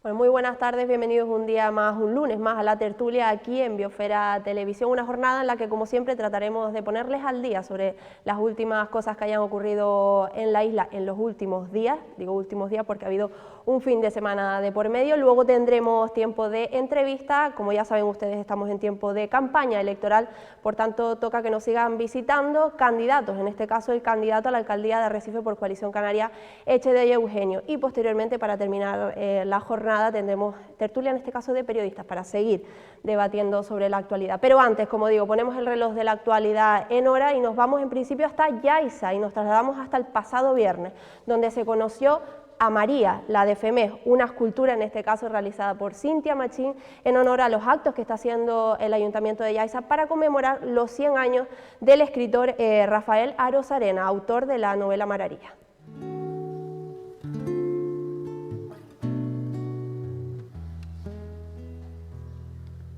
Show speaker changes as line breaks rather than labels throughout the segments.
Bueno, muy buenas tardes, bienvenidos un día más, un lunes más a la tertulia aquí en Biosfera Televisión, una jornada en la que como siempre trataremos de ponerles al día sobre las últimas cosas que hayan ocurrido en la isla en los últimos días, digo últimos días porque ha habido un fin de semana de por medio, luego tendremos tiempo de entrevista, como ya saben ustedes estamos en tiempo de campaña electoral, por tanto toca que nos sigan visitando candidatos, en este caso el candidato a la alcaldía de Arrecife por Coalición Canaria, Echeverría Eugenio, y posteriormente para terminar la jornada tendremos tertulia, en este caso de periodistas, para seguir debatiendo sobre la actualidad. Pero antes, como digo, ponemos el reloj de la actualidad en hora y nos vamos en principio hasta Yaiza y nos trasladamos hasta el pasado viernes, donde se conoció a María, la de FEMES, una escultura en este caso realizada por Cintia Machín en honor a los actos que está haciendo el Ayuntamiento de Yaiza para conmemorar los 100 años del escritor Rafael Arozarena, autor de la novela Mararía.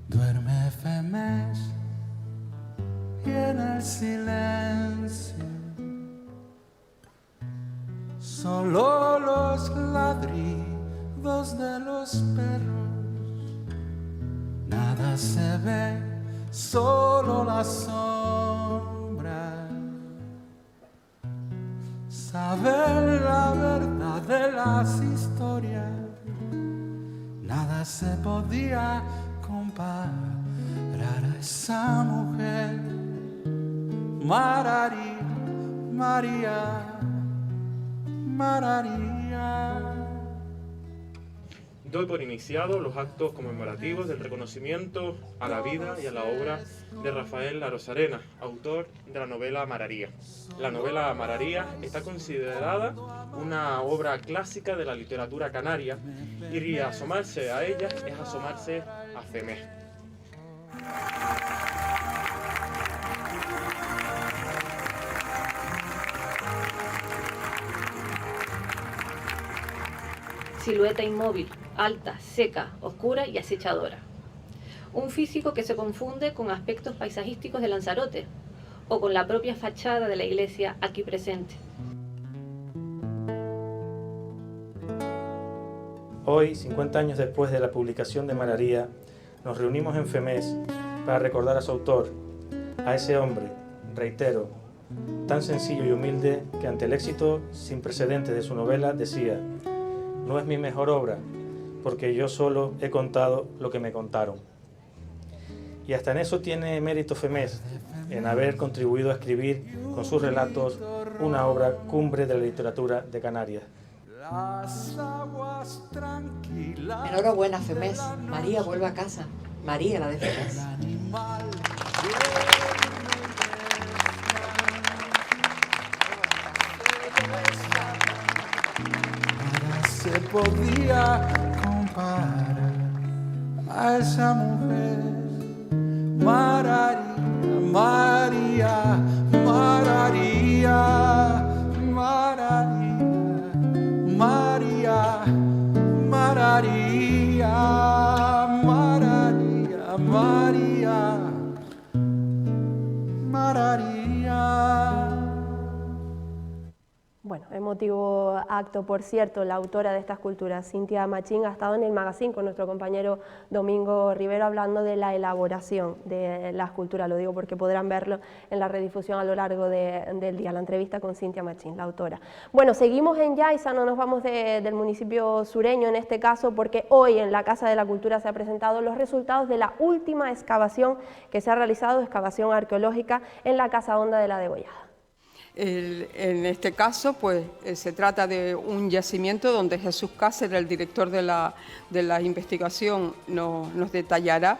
Duerme FEMES y en el silencio solo los ladridos de los perros, nada se ve, solo la sombra. Saber la verdad de las historias, nada se podía comparar a esa mujer, Mararí, María, Mararía.
Doy por iniciado los actos conmemorativos del reconocimiento a la vida y a la obra de Rafael Arozarena, autor de la novela Mararía. La novela Mararía está considerada una obra clásica de la literatura canaria y asomarse a ella es asomarse a FEMES.
Silueta inmóvil, alta, seca, oscura y acechadora. Un físico que se confunde con aspectos paisajísticos de Lanzarote o con la propia fachada de la iglesia aquí presente.
Hoy, 50 años después de la publicación de Mararía, nos reunimos en FEMES para recordar a su autor, a ese hombre, reitero, tan sencillo y humilde que ante el éxito sin precedentes de su novela decía: no es mi mejor obra, porque yo solo he contado lo que me contaron. Y hasta en eso tiene mérito FEMES, en haber contribuido a escribir con sus relatos una obra cumbre de la literatura de Canarias.
Enhorabuena, FEMES. María vuelve a casa. María, la de FEMES.
Se podía comparar a esa mujer, Mararía, María, Mararía, Mararía, María, Mararía, Mararía, María, Mararía.
Bueno, emotivo acto, por cierto, la autora de esta escultura, Cintia Machín, ha estado en el magazine con nuestro compañero Domingo Rivero hablando de la elaboración de la escultura, lo digo porque podrán verlo en la redifusión a lo largo del día, la entrevista con Cintia Machín, la autora. Bueno, seguimos en Yaiza, no nos vamos del municipio sureño en este caso, porque hoy en la Casa de la Cultura se han presentado los resultados de la última excavación que se ha realizado, excavación arqueológica en la Casa Honda de la Degollada.
En este caso, pues se trata de un yacimiento donde Jesús Cáceres, el director de la investigación, nos detallará,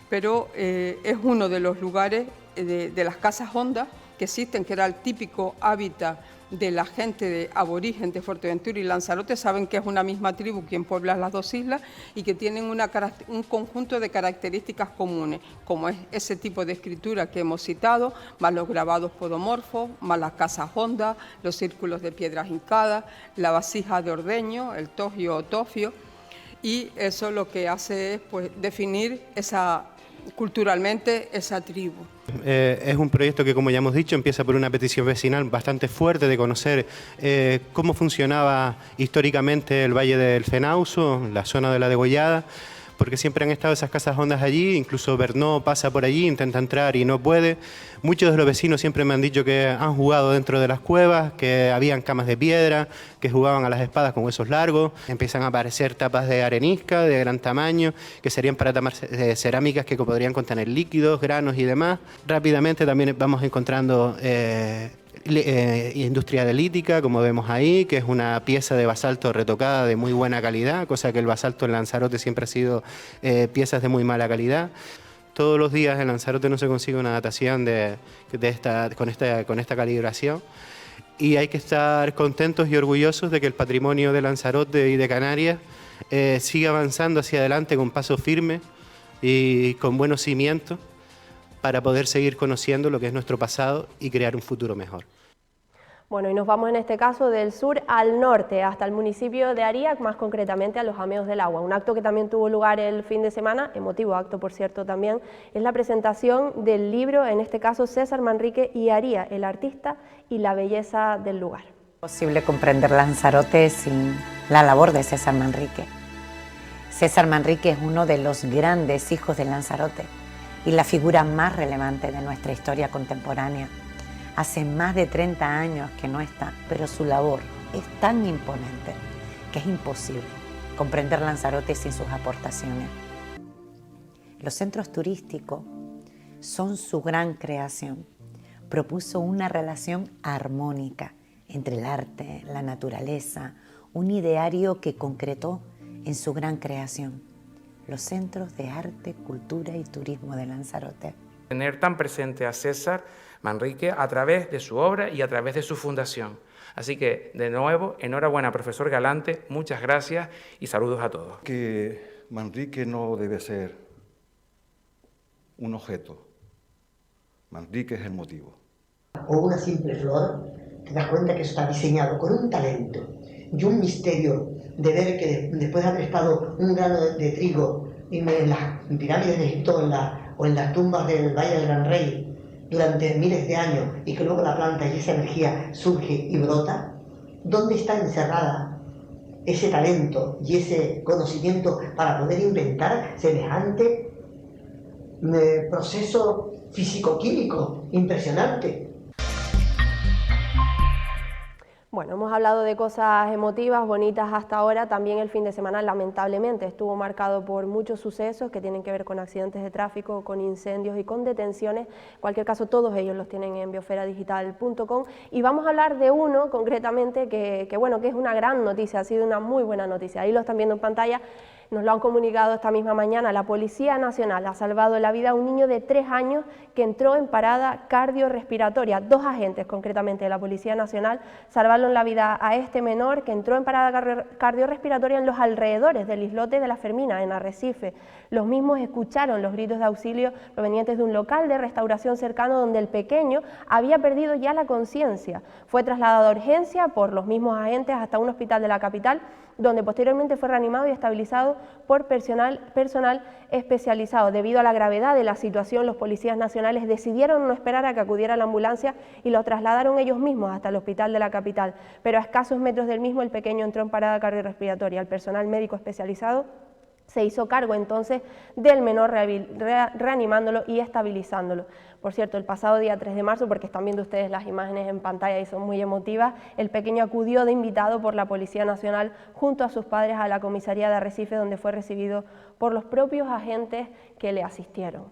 pero es uno de los lugares de las casas hondas que existen, que era el típico hábitat de la gente de aborigen de Fuerteventura y Lanzarote. Saben que es una misma tribu quien puebla las dos islas y que tienen un conjunto de características comunes, como es ese tipo de escritura que hemos citado, más los grabados podomorfos, más las casas hondas, los círculos de piedras hincadas, la vasija de ordeño, el togio o tofio, y eso lo que hace es pues, definir esa culturalmente esa tribu.
Es un proyecto que, como ya hemos dicho, empieza por una petición vecinal bastante fuerte de conocer cómo funcionaba históricamente el Valle del Fenauso, la zona de la Degollada, porque siempre han estado esas casas hondas allí, incluso Bernó pasa por allí, intenta entrar y no puede. Muchos de los vecinos siempre me han dicho que han jugado dentro de las cuevas, que habían camas de piedra, que jugaban a las espadas con huesos largos. Empiezan a aparecer tapas de arenisca de gran tamaño, que serían para tapar cerámicas que podrían contener líquidos, granos y demás. Rápidamente también vamos encontrando industria de lítica, como vemos ahí, que es una pieza de basalto retocada de muy buena calidad, cosa que el basalto en Lanzarote siempre ha sido piezas de muy mala calidad. Todos los días en Lanzarote no se consigue una datación con esta calibración, y hay que estar contentos y orgullosos de que el patrimonio de Lanzarote y de Canarias siga avanzando hacia adelante con paso firme y con buenos cimientos para poder seguir conociendo lo que es nuestro pasado y crear un futuro mejor.
Bueno, y nos vamos en este caso del sur al norte, hasta el municipio de Aríac, más concretamente a los Ameos del Agua. Un acto que también tuvo lugar el fin de semana, emotivo acto por cierto también, es la presentación del libro, en este caso César Manrique y Aría, el artista y la belleza del lugar.
Es imposible comprender Lanzarote sin la labor de César Manrique. César Manrique es uno de los grandes hijos de Lanzarote y la figura más relevante de nuestra historia contemporánea. Hace más de 30 años que no está, pero su labor es tan imponente que es imposible comprender Lanzarote sin sus aportaciones. Los centros turísticos son su gran creación. Propuso una relación armónica entre el arte, la naturaleza, un ideario que concretó en su gran creación, los centros de arte, cultura y turismo de Lanzarote.
Tener tan presente a César Manrique a través de su obra y a través de su fundación. Así que, de nuevo, enhorabuena, profesor Galante, muchas gracias y saludos a todos.
Que Manrique no debe ser un objeto, Manrique es el motivo.
O una simple flor, te das cuenta que está diseñado con un talento y un misterio de ver que después de haber estado un grano de trigo en las pirámides de Egipto o en las tumbas del Valle del Gran Rey durante miles de años y que luego la planta y esa energía surge y brota, ¿dónde está encerrada ese talento y ese conocimiento para poder inventar semejante proceso físico-químico impresionante?
Bueno, hemos hablado de cosas emotivas, bonitas hasta ahora. También el fin de semana, lamentablemente, estuvo marcado por muchos sucesos que tienen que ver con accidentes de tráfico, con incendios y con detenciones. En cualquier caso, todos ellos los tienen en bioferadigital.com. Y vamos a hablar de uno concretamente que es una gran noticia, ha sido una muy buena noticia. Ahí lo están viendo en pantalla. Nos lo han comunicado esta misma mañana. La Policía Nacional ha salvado la vida a un niño de 3 años que entró en parada cardiorrespiratoria. 2 agentes, concretamente de la Policía Nacional, salvaron la vida a este menor que entró en parada cardiorrespiratoria en los alrededores del islote de La Fermina, en Arrecife. Los mismos escucharon los gritos de auxilio provenientes de un local de restauración cercano donde el pequeño había perdido ya la conciencia. Fue trasladado a urgencia por los mismos agentes hasta un hospital de la capital, donde posteriormente fue reanimado y estabilizado por personal especializado. Debido a la gravedad de la situación, los policías nacionales decidieron no esperar a que acudiera la ambulancia y lo trasladaron ellos mismos hasta el hospital de la capital. Pero a escasos metros del mismo, el pequeño entró en parada cardiorrespiratoria. El personal médico especializado se hizo cargo entonces del menor reanimándolo y estabilizándolo. Por cierto, el pasado día 3 de marzo, porque están viendo ustedes las imágenes en pantalla y son muy emotivas, el pequeño acudió de invitado por la Policía Nacional junto a sus padres a la comisaría de Arrecife, donde fue recibido por los propios agentes que le asistieron.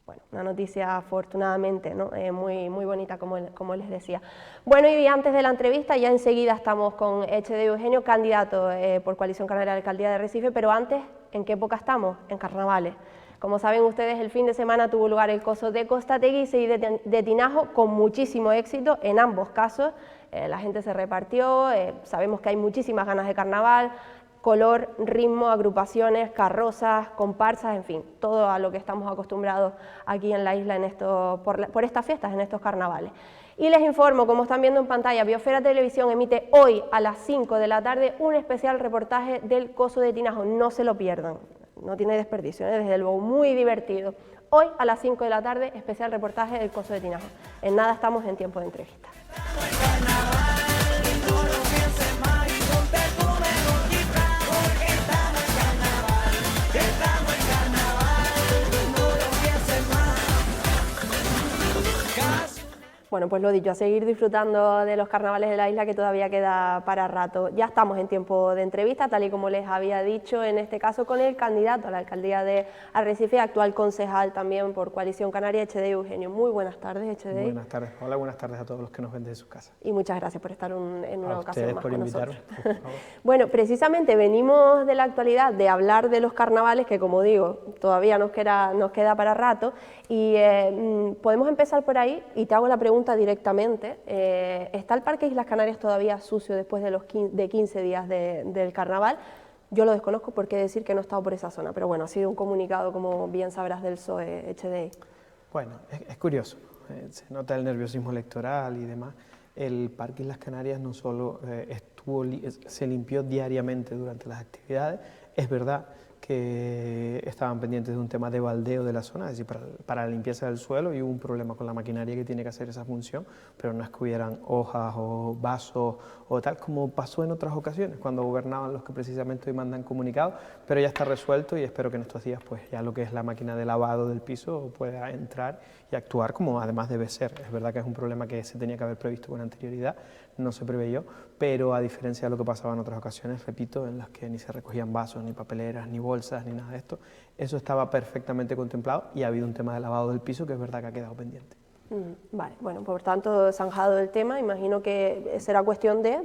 Bueno, una noticia afortunadamente, ¿no? Muy bonita, como les decía. Bueno, y antes de la entrevista, ya enseguida estamos con Echede Eugenio, candidato por Coalición Canaria a la Alcaldía de Arrecife, pero antes, ¿en qué época estamos? En carnavales. Como saben ustedes, el fin de semana tuvo lugar el coso de Costategui y de Tinajo con muchísimo éxito en ambos casos. La gente se repartió, sabemos que hay muchísimas ganas de carnaval, color, ritmo, agrupaciones, carrozas, comparsas, en fin, todo a lo que estamos acostumbrados aquí en la isla por estas fiestas, en estos carnavales. Y les informo, como están viendo en pantalla, Biosfera Televisión emite hoy a las 5 de la tarde un especial reportaje del coso de Tinajo, no se lo pierdan. no tiene desperdicio, desde luego, muy divertido. Hoy a las 5 de la tarde, especial reportaje del Coso de Tinaja. En nada estamos en tiempo de entrevista. Bueno, pues lo dicho, a seguir disfrutando de los carnavales de la isla, que todavía queda para rato. Ya estamos en tiempo de entrevista, tal y como les había dicho, en este caso con el candidato a la alcaldía de Arrecife, actual concejal también por Coalición Canaria, Echedei Eugenio. Muy buenas tardes, Echedei.
Buenas tardes. Hola, buenas tardes a todos los que nos ven desde sus casas.
Y muchas gracias por estar en una ocasión más
por
con
invitarme,
nosotros.
por favor.
Bueno, precisamente venimos de la actualidad, de hablar de los carnavales, que como digo, todavía nos queda para rato, y podemos empezar por ahí, y te hago la pregunta directamente. ¿Está el Parque Islas Canarias todavía sucio después de 15 días del carnaval? Yo lo desconozco porque decir que no he estado por esa zona, pero bueno, ha sido un comunicado, como bien sabrás, del PSOE, Echedei.
Bueno, es curioso, se nota el nerviosismo electoral y demás. El Parque Islas Canarias no solo se limpió diariamente durante las actividades, es verdad que estaban pendientes de un tema de baldeo de la zona, es decir, para la limpieza del suelo, y hubo un problema con la maquinaria que tiene que hacer esa función, pero no es que hubieran hojas o vasos o tal, como pasó en otras ocasiones, cuando gobernaban los que precisamente hoy mandan comunicados, pero ya está resuelto y espero que en estos días pues ya lo que es la máquina de lavado del piso pueda entrar y actuar como además debe ser. Es verdad que es un problema que se tenía que haber previsto con anterioridad, no se preveyó, pero a diferencia de lo que pasaba en otras ocasiones, repito, en las que ni se recogían vasos, ni papeleras, ni bolsas, ni nada de esto, eso estaba perfectamente contemplado y ha habido un tema de lavado del piso que es verdad que ha quedado pendiente.
Vale, bueno, por tanto, zanjado el tema, imagino que será cuestión de...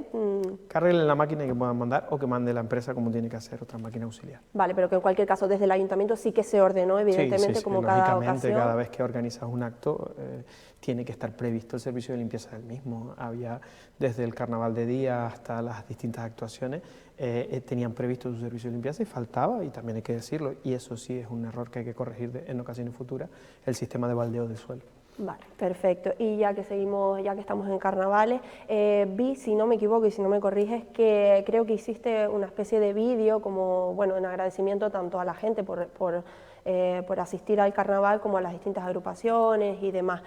Carguen la máquina que puedan mandar o que mande la empresa como tiene que hacer otra máquina auxiliar.
Vale, pero que en cualquier caso desde el ayuntamiento sí que se ordenó, evidentemente,
sí,
como cada ocasión.
Cada vez que organizas un acto tiene que estar previsto el servicio de limpieza del mismo. Había desde el carnaval de día hasta las distintas actuaciones, tenían previsto su servicio de limpieza y faltaba, y también hay que decirlo, y eso sí es un error que hay que corregir en ocasiones futuras, el sistema de baldeo del suelo.
Vale, perfecto. Y ya que estamos en carnavales, vi, si no me equivoco y si no me corriges, que creo que hiciste una especie de vídeo como, bueno, en agradecimiento tanto a la gente por asistir al carnaval como a las distintas agrupaciones y demás.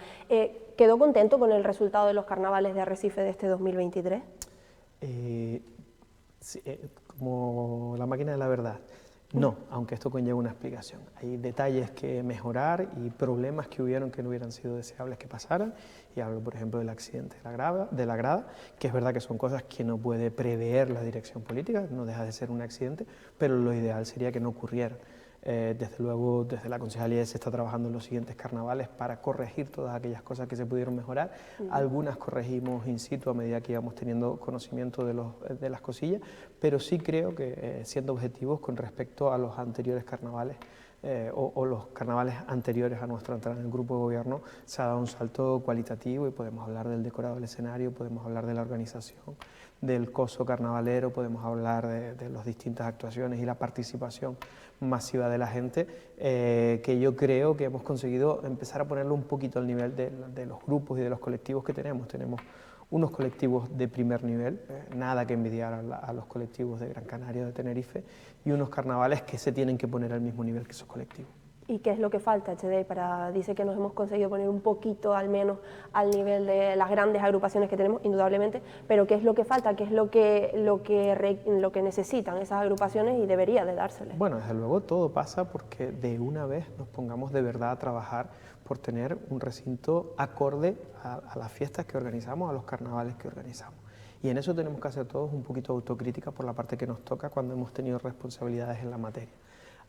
¿Quedó contento con el resultado de los carnavales de Arrecife de este 2023?
Sí, como la máquina de la verdad. No, aunque esto conlleva una explicación. Hay detalles que mejorar y problemas que hubieron que no hubieran sido deseables que pasaran. Y hablo, por ejemplo, del accidente de la grada, que es verdad que son cosas que no puede prever la dirección política, no deja de ser un accidente, pero lo ideal sería que no ocurriera. Desde luego, desde la concejalía se está trabajando en los siguientes carnavales para corregir todas aquellas cosas que se pudieron mejorar. Algunas corregimos in situ a medida que íbamos teniendo conocimiento de las cosillas, pero sí creo que siendo objetivos con respecto a los anteriores carnavales o los carnavales anteriores a nuestra entrada en el grupo de gobierno, se ha dado un salto cualitativo y podemos hablar del decorado del escenario, podemos hablar de la organización, del coso carnavalero, podemos hablar de las distintas actuaciones y la participación masiva de la gente, que yo creo que hemos conseguido empezar a ponerlo un poquito al nivel de los grupos y de los colectivos que tenemos. Tenemos unos colectivos de primer nivel, nada que envidiar a los colectivos de Gran Canaria o de Tenerife, y unos carnavales que se tienen que poner al mismo nivel que esos colectivos.
¿Y qué es lo que falta, Echedei? Dice que nos hemos conseguido poner un poquito al menos al nivel de las grandes agrupaciones que tenemos, indudablemente, pero ¿qué es lo que falta? ¿Qué es lo que necesitan esas agrupaciones y debería de dárseles?
Bueno, desde luego todo pasa porque de una vez nos pongamos de verdad a trabajar por tener un recinto acorde a las fiestas que organizamos, a los carnavales que organizamos. Y en eso tenemos que hacer todos un poquito de autocrítica por la parte que nos toca cuando hemos tenido responsabilidades en la materia.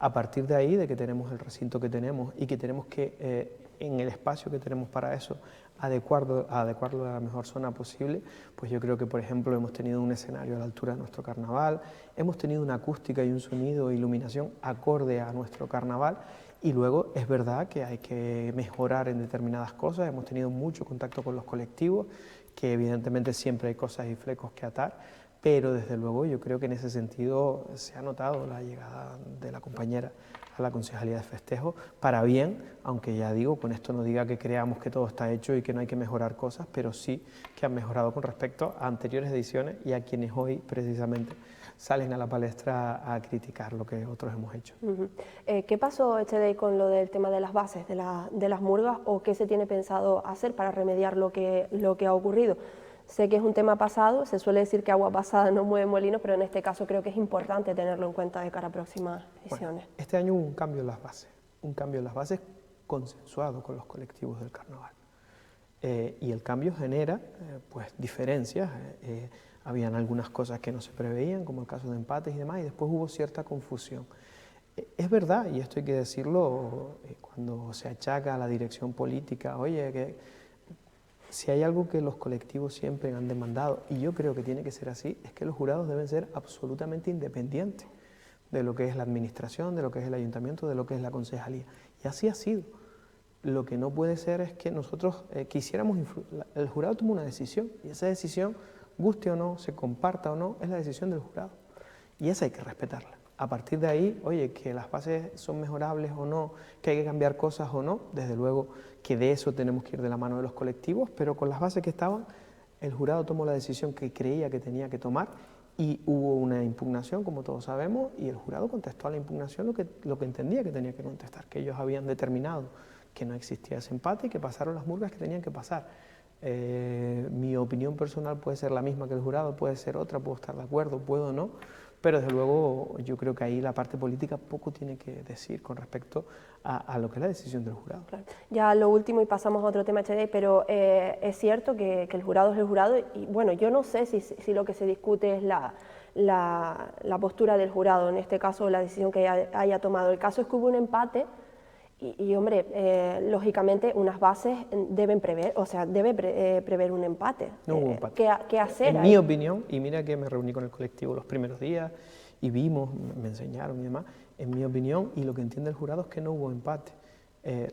A partir de ahí, de que tenemos el recinto que tenemos y que tenemos que, en el espacio que tenemos para eso, adecuarlo a la mejor zona posible, pues yo creo que, por ejemplo, hemos tenido un escenario a la altura de nuestro carnaval, hemos tenido una acústica y un sonido e iluminación acorde a nuestro carnaval, y luego es verdad que hay que mejorar en determinadas cosas. Hemos tenido mucho contacto con los colectivos, que evidentemente siempre hay cosas y flecos que atar, pero desde luego yo creo que en ese sentido se ha notado la llegada de la compañera a la Concejalía de Festejo para bien, aunque ya digo, con esto no diga que creamos que todo está hecho y que no hay que mejorar cosas, pero sí que han mejorado con respecto a anteriores ediciones y a quienes hoy precisamente salen a la palestra a criticar lo que otros hemos hecho.
¿Qué pasó, Echedey, con lo del tema de las bases de las murgas, o qué se tiene pensado hacer para remediar lo que ha ocurrido? Sé que es un tema pasado, se suele decir que agua pasada no mueve molinos, pero en este caso creo que es importante tenerlo en cuenta de cara a próximas ediciones.
Bueno, este año hubo un cambio en las bases, consensuado con los colectivos del carnaval. Y el cambio genera pues diferencias. Habían algunas cosas que no se preveían, como el caso de empates y demás, y después hubo cierta confusión. Es verdad, y esto hay que decirlo, cuando se achaca a la dirección política, oye, que si hay algo que los colectivos siempre han demandado, y yo creo que tiene que ser así, es que los jurados deben ser absolutamente independientes de lo que es la administración, de lo que es el ayuntamiento, de lo que es la concejalía. Y así ha sido. Lo que no puede ser es que nosotros quisiéramos influir. El jurado toma una decisión, y esa decisión, guste o no, se comparta o no, es la decisión del jurado. Y esa hay que respetarla. A partir de ahí, oye, que las bases son mejorables o no, que hay que cambiar cosas o no, desde luego que de eso tenemos que ir de la mano de los colectivos, pero con las bases que estaban, el jurado tomó la decisión que creía que tenía que tomar y hubo una impugnación, como todos sabemos, y el jurado contestó a la impugnación lo que entendía que tenía que contestar, que ellos habían determinado que no existía ese empate y que pasaron las murgas que tenían que pasar. Mi opinión personal puede ser la misma que el jurado, puede ser otra, puedo estar de acuerdo, puedo no, pero desde luego yo creo que ahí la parte política poco tiene que decir con respecto a lo que es la decisión del jurado.
Claro. Ya lo último y pasamos a otro tema, Echedey, pero es cierto que el jurado es el jurado y bueno, yo no sé si lo que se discute es la postura del jurado, en este caso la decisión que haya tomado. El caso es que hubo un empate y hombre, lógicamente unas bases deben prever, o sea, debe prever un empate.
No hubo empate.
¿Qué hacer?
En mi opinión, y mira que me reuní con el colectivo los primeros días y vimos, me enseñaron y demás, en mi opinión, y lo que entiende el jurado es que no hubo empate.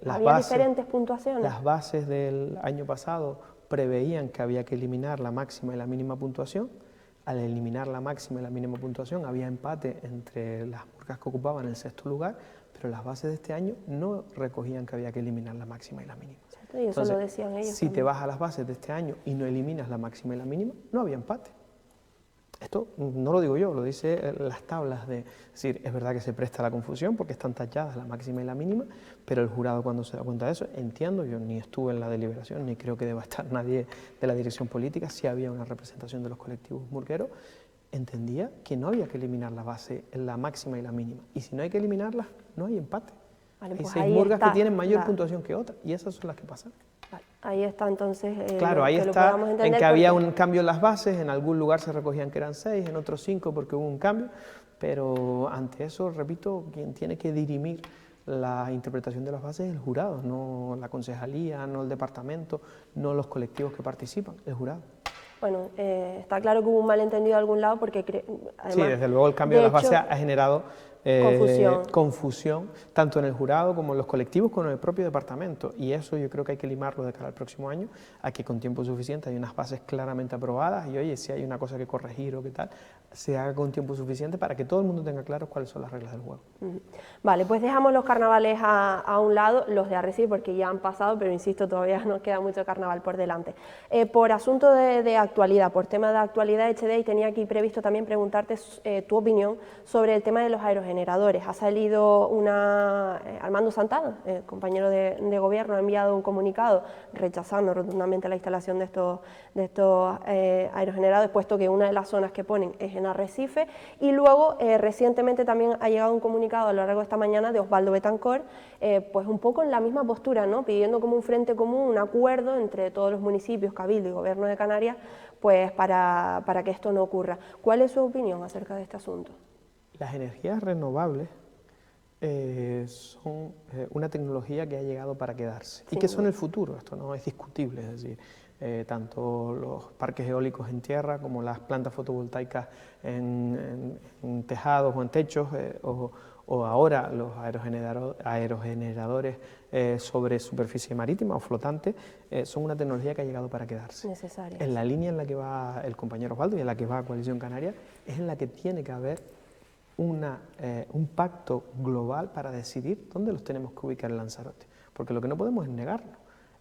¿Había diferentes puntuaciones?
Las bases del año pasado preveían que había que eliminar la máxima y la mínima puntuación. Al eliminar la máxima y la mínima puntuación había empate entre las murgas que ocupaban el sexto lugar, pero las bases de este año no recogían que había que eliminar la máxima y la mínima.
¿Cierto? Y eso
Entonces,
lo decían ellos
si
también.
te vas a las bases de este año y no eliminas la máxima y la mínima, no había empate. Esto no lo digo yo, lo dice las tablas de... Es decir, es verdad que se presta la confusión porque están tachadas la máxima y la mínima, pero el jurado cuando se da cuenta de eso, entiendo, yo ni estuve en la deliberación, ni creo que deba estar nadie de la dirección política, si había una representación de los colectivos murgueros, entendía que no había que eliminar la base, la máxima y la mínima. Y si no hay que eliminarlas, no hay empate.
Vale,
hay
pues
6
ahí
murgas que
está,
tienen mayor
la...
puntuación que otras, y esas son las que pasan.
Vale, ahí está entonces
claro, ahí
que lo
está
podamos
en
entender
que había
porque...
un cambio en las bases, en algún lugar se recogían que eran 6, en otros 5 porque hubo un cambio, pero ante eso, repito, quien tiene que dirimir la interpretación de las bases es el jurado, no la concejalía, no el departamento, no los colectivos que participan, el jurado.
Bueno, está claro que hubo un malentendido de algún lado porque además,
sí, desde luego el cambio de las bases ha generado confusión, tanto en el jurado como en los colectivos, como en el propio departamento, y eso yo creo que hay que limarlo de cara al próximo año, a que con tiempo suficiente hay unas bases claramente aprobadas y oye, si hay una cosa que corregir o qué tal, se haga con tiempo suficiente para que todo el mundo tenga claro cuáles son las reglas del juego.
Vale, pues dejamos los carnavales a un lado, los de Arrecife porque ya han pasado, pero insisto, todavía nos queda mucho carnaval por delante. Por asunto de actualidad, por tema de actualidad, Echedey, tenía aquí previsto también preguntarte tu opinión sobre el tema de los aerogeneradores. Ha salido Armando Santana, compañero de gobierno, ha enviado un comunicado rechazando rotundamente la instalación de estos aerogeneradores, puesto que una de las zonas que ponen es en Arrecife, y luego recientemente también ha llegado un comunicado a lo largo de esta mañana de Osvaldo Betancourt, pues un poco en la misma postura, ¿no? Pidiendo como un frente común, un acuerdo entre todos los municipios, Cabildo y Gobierno de Canarias, pues para que esto no ocurra. ¿Cuál es su opinión acerca de este asunto?
Las energías renovables son una tecnología que ha llegado para quedarse y que son el futuro, esto no es discutible, es decir, tanto los parques eólicos en tierra como las plantas fotovoltaicas en tejados o en techos o ahora los aerogeneradores sobre superficie marítima o flotante son una tecnología que ha llegado para quedarse.
Necesaria.
En la línea en la que va el compañero Osvaldo y en la que va Coalición Canaria es en la que tiene que haber un pacto global para decidir dónde los tenemos que ubicar en Lanzarote, porque lo que no podemos es negarnos.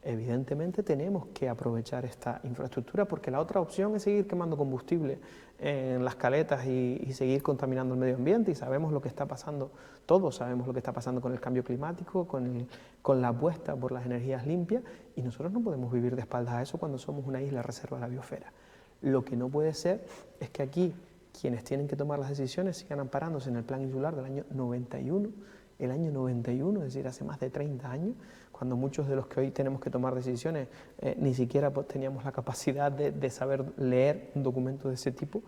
Evidentemente tenemos que aprovechar esta infraestructura porque la otra opción es seguir quemando combustible en las caletas y seguir contaminando el medio ambiente, y sabemos lo que está pasando, todos sabemos lo que está pasando con el cambio climático, con la apuesta por las energías limpias, y nosotros no podemos vivir de espaldas a eso cuando somos una isla reserva de la biosfera. Lo que no puede ser es que aquí quienes tienen que tomar las decisiones sigan amparándose en el Plan Insular del año 91, el año 91, es decir, hace más de 30 años, cuando muchos de los que hoy tenemos que tomar decisiones ni siquiera teníamos la capacidad de saber leer un documento de ese tipo.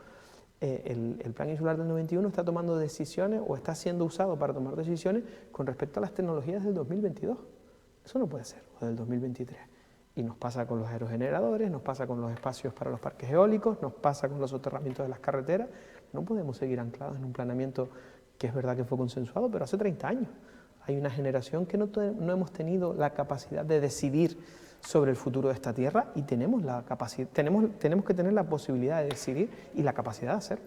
El Plan Insular del 91 está tomando decisiones o está siendo usado para tomar decisiones con respecto a las tecnologías del 2022. Eso no puede ser, o del 2023. Y nos pasa con los aerogeneradores, nos pasa con los espacios para los parques eólicos, nos pasa con los soterramientos de las carreteras. No podemos seguir anclados en un planeamiento que es verdad que fue consensuado, pero hace 30 años. Hay una generación que no hemos tenido la capacidad de decidir sobre el futuro de esta tierra, y tenemos que tener la posibilidad de decidir y la capacidad de hacerlo.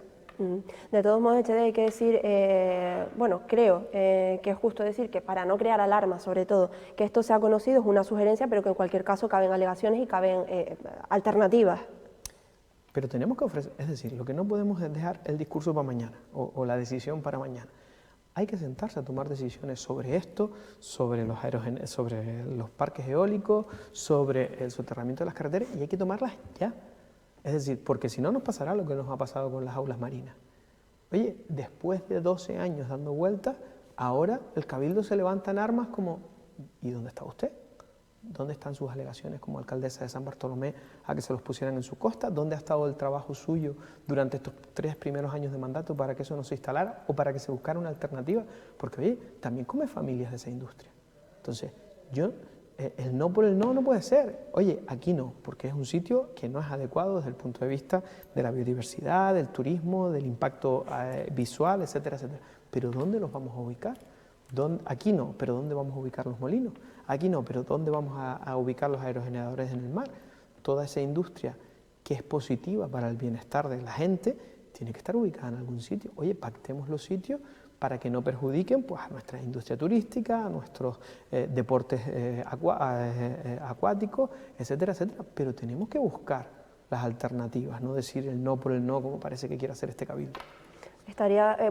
De todos modos, HD, hay que decir, bueno, creo que es justo decir que para no crear alarmas, sobre todo, que esto sea conocido es una sugerencia, pero que en cualquier caso caben alegaciones y caben alternativas.
Pero tenemos que ofrecer, es decir, lo que no podemos es dejar el discurso para mañana o la decisión para mañana. Hay que sentarse a tomar decisiones sobre esto, sobre los parques eólicos, sobre el soterramiento de las carreteras, y hay que tomarlas ya. Es decir, porque si no nos pasará lo que nos ha pasado con las aulas marinas. Oye, después de 12 años dando vueltas, ahora el Cabildo se levanta en armas como, ¿y dónde está usted? ¿Dónde están sus alegaciones como alcaldesa de San Bartolomé a que se los pusieran en su costa? ¿Dónde ha estado el trabajo suyo durante estos 3 primeros años de mandato para que eso no se instalara o para que se buscara una alternativa? Porque, oye, también come familias de esa industria. Entonces, el no por el no puede ser. Oye, aquí no, porque es un sitio que no es adecuado desde el punto de vista de la biodiversidad, del turismo, del impacto visual, etcétera, etcétera. Pero ¿dónde los vamos a ubicar? Aquí no, pero ¿dónde vamos a ubicar los molinos? Aquí no, pero ¿dónde vamos a ubicar los aerogeneradores en el mar? Toda esa industria que es positiva para el bienestar de la gente tiene que estar ubicada en algún sitio. Oye, pactemos los sitios para que no perjudiquen pues, a nuestra industria turística, a nuestros deportes acuáticos, etcétera, etcétera. Pero tenemos que buscar las alternativas, no decir el no por el no, como parece que quiere hacer este Cabildo.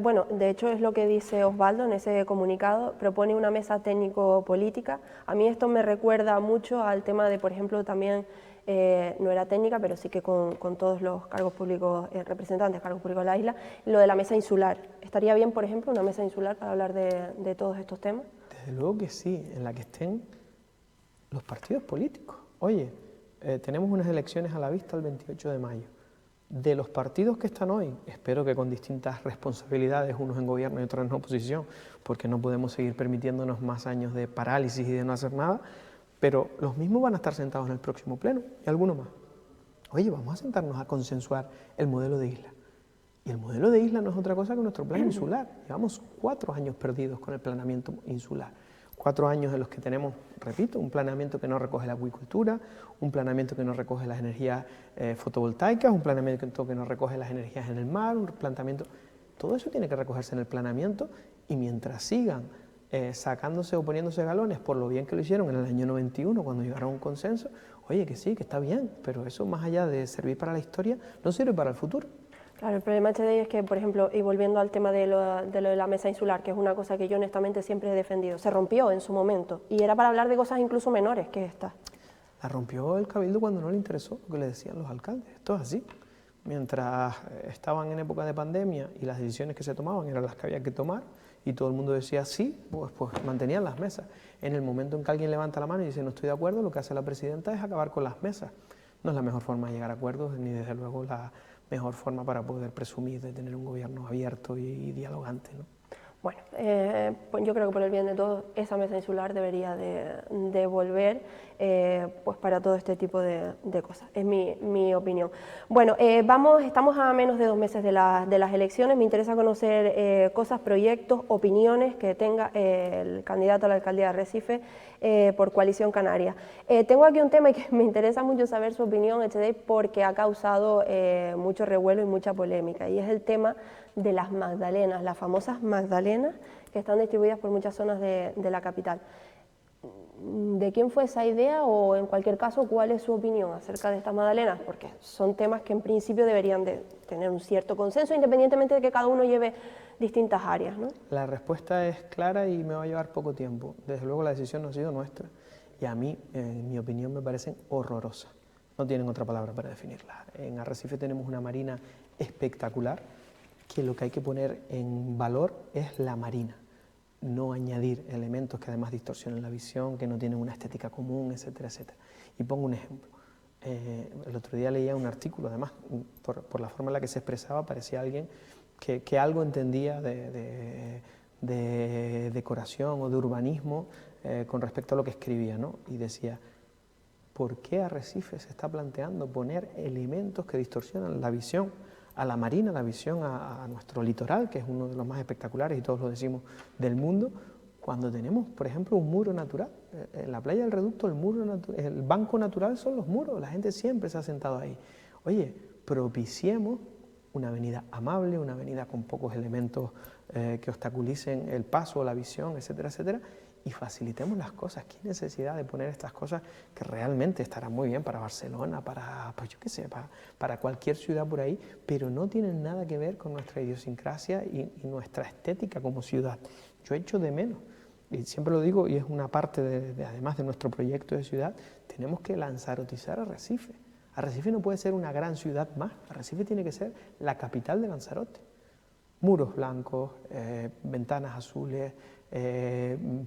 Bueno, de hecho es lo que dice Osvaldo en ese comunicado, propone una mesa técnico-política. A mí esto me recuerda mucho al tema de, por ejemplo, también, no era técnica, pero sí que con todos los cargos públicos, representantes, cargos públicos de la isla, lo de la mesa insular. ¿Estaría bien, por ejemplo, una mesa insular para hablar de todos estos temas?
Desde luego que sí, en la que estén los partidos políticos. Oye, tenemos unas elecciones a la vista el 28 de mayo. De los partidos que están hoy, espero que con distintas responsabilidades, unos en gobierno y otros en oposición, porque no podemos seguir permitiéndonos más años de parálisis y de no hacer nada, pero los mismos van a estar sentados en el próximo pleno y algunos más. Oye, vamos a sentarnos a consensuar el modelo de isla. Y el modelo de isla no es otra cosa que nuestro plan insular. Llevamos 4 años perdidos con el planeamiento insular. 4 años en los que tenemos, repito, un planeamiento que no recoge la acuicultura, un planeamiento que no recoge las energías fotovoltaicas, un planeamiento que no recoge las energías en el mar, un planteamiento... Todo eso tiene que recogerse en el planeamiento, y mientras sigan sacándose o poniéndose galones por lo bien que lo hicieron en el año 91 cuando llegaron a un consenso, oye, que sí, que está bien, pero eso más allá de servir para la historia, no sirve para el futuro.
Claro, el problema HD es que, por ejemplo, y volviendo al tema de lo de la mesa insular, que es una cosa que yo honestamente siempre he defendido, se rompió en su momento y era para hablar de cosas incluso menores que esta.
La rompió el Cabildo cuando no le interesó lo que le decían los alcaldes. Esto es así. Mientras estaban en época de pandemia y las decisiones que se tomaban eran las que había que tomar y todo el mundo decía sí, pues mantenían las mesas. En el momento en que alguien levanta la mano y dice no estoy de acuerdo, lo que hace la presidenta es acabar con las mesas. No es la mejor forma de llegar a acuerdos, ni desde luego la mejor forma para poder presumir de tener un gobierno abierto y dialogante, ¿no?
Bueno, pues yo creo que por el bien de todos, esa mesa insular debería de volver pues para todo este tipo de cosas, es mi opinión. Bueno, estamos a menos de 2 meses de las elecciones, me interesa conocer cosas, proyectos, opiniones que tenga el candidato a la alcaldía de Recife por Coalición Canaria. Tengo aquí un tema y que me interesa mucho saber su opinión, HD, porque ha causado mucho revuelo y mucha polémica, y es el tema de las magdalenas, las famosas magdalenas que están distribuidas por muchas zonas de la capital. ¿De quién fue esa idea o en cualquier caso cuál es su opinión acerca de estas magdalenas? Porque son temas que en principio deberían de tener un cierto consenso independientemente de que cada uno lleve distintas áreas, ¿no?
La respuesta es clara y me va a llevar poco tiempo. Desde luego la decisión no ha sido nuestra y a mí, en mi opinión, me parecen horrorosas. No tienen otra palabra para definirlas. En Arrecife tenemos una marina espectacular que lo que hay que poner en valor es la marina. No añadir elementos que además distorsionen la visión, que no tienen una estética común, etcétera, etcétera. Y pongo un ejemplo. El otro día leía un artículo, además, por la forma en la que se expresaba, parecía alguien que algo entendía de decoración o de urbanismo con respecto a lo que escribía, ¿no? Y decía, ¿por qué Arrecife se está planteando poner elementos que distorsionan la visión a la marina, la visión a nuestro litoral, que es uno de los más espectaculares, y todos lo decimos, del mundo, cuando tenemos, por ejemplo, un muro natural? En la playa del Reducto el banco natural son los muros, la gente siempre se ha sentado ahí. Oye, propiciemos una avenida amable, una avenida con pocos elementos que obstaculicen el paso, la visión, etcétera, etcétera, y facilitemos las cosas. ¿Qué necesidad de poner estas cosas que realmente estarán muy bien para Barcelona, para, pues yo qué sé, para cualquier ciudad por ahí, pero no tienen nada que ver con nuestra idiosincrasia y nuestra estética como ciudad? Yo echo de menos, y siempre lo digo, y es una parte además de nuestro proyecto de ciudad, tenemos que lanzarotizar Arrecife. Arrecife no puede ser una gran ciudad más, Arrecife tiene que ser la capital de Lanzarote. Muros blancos, ventanas azules,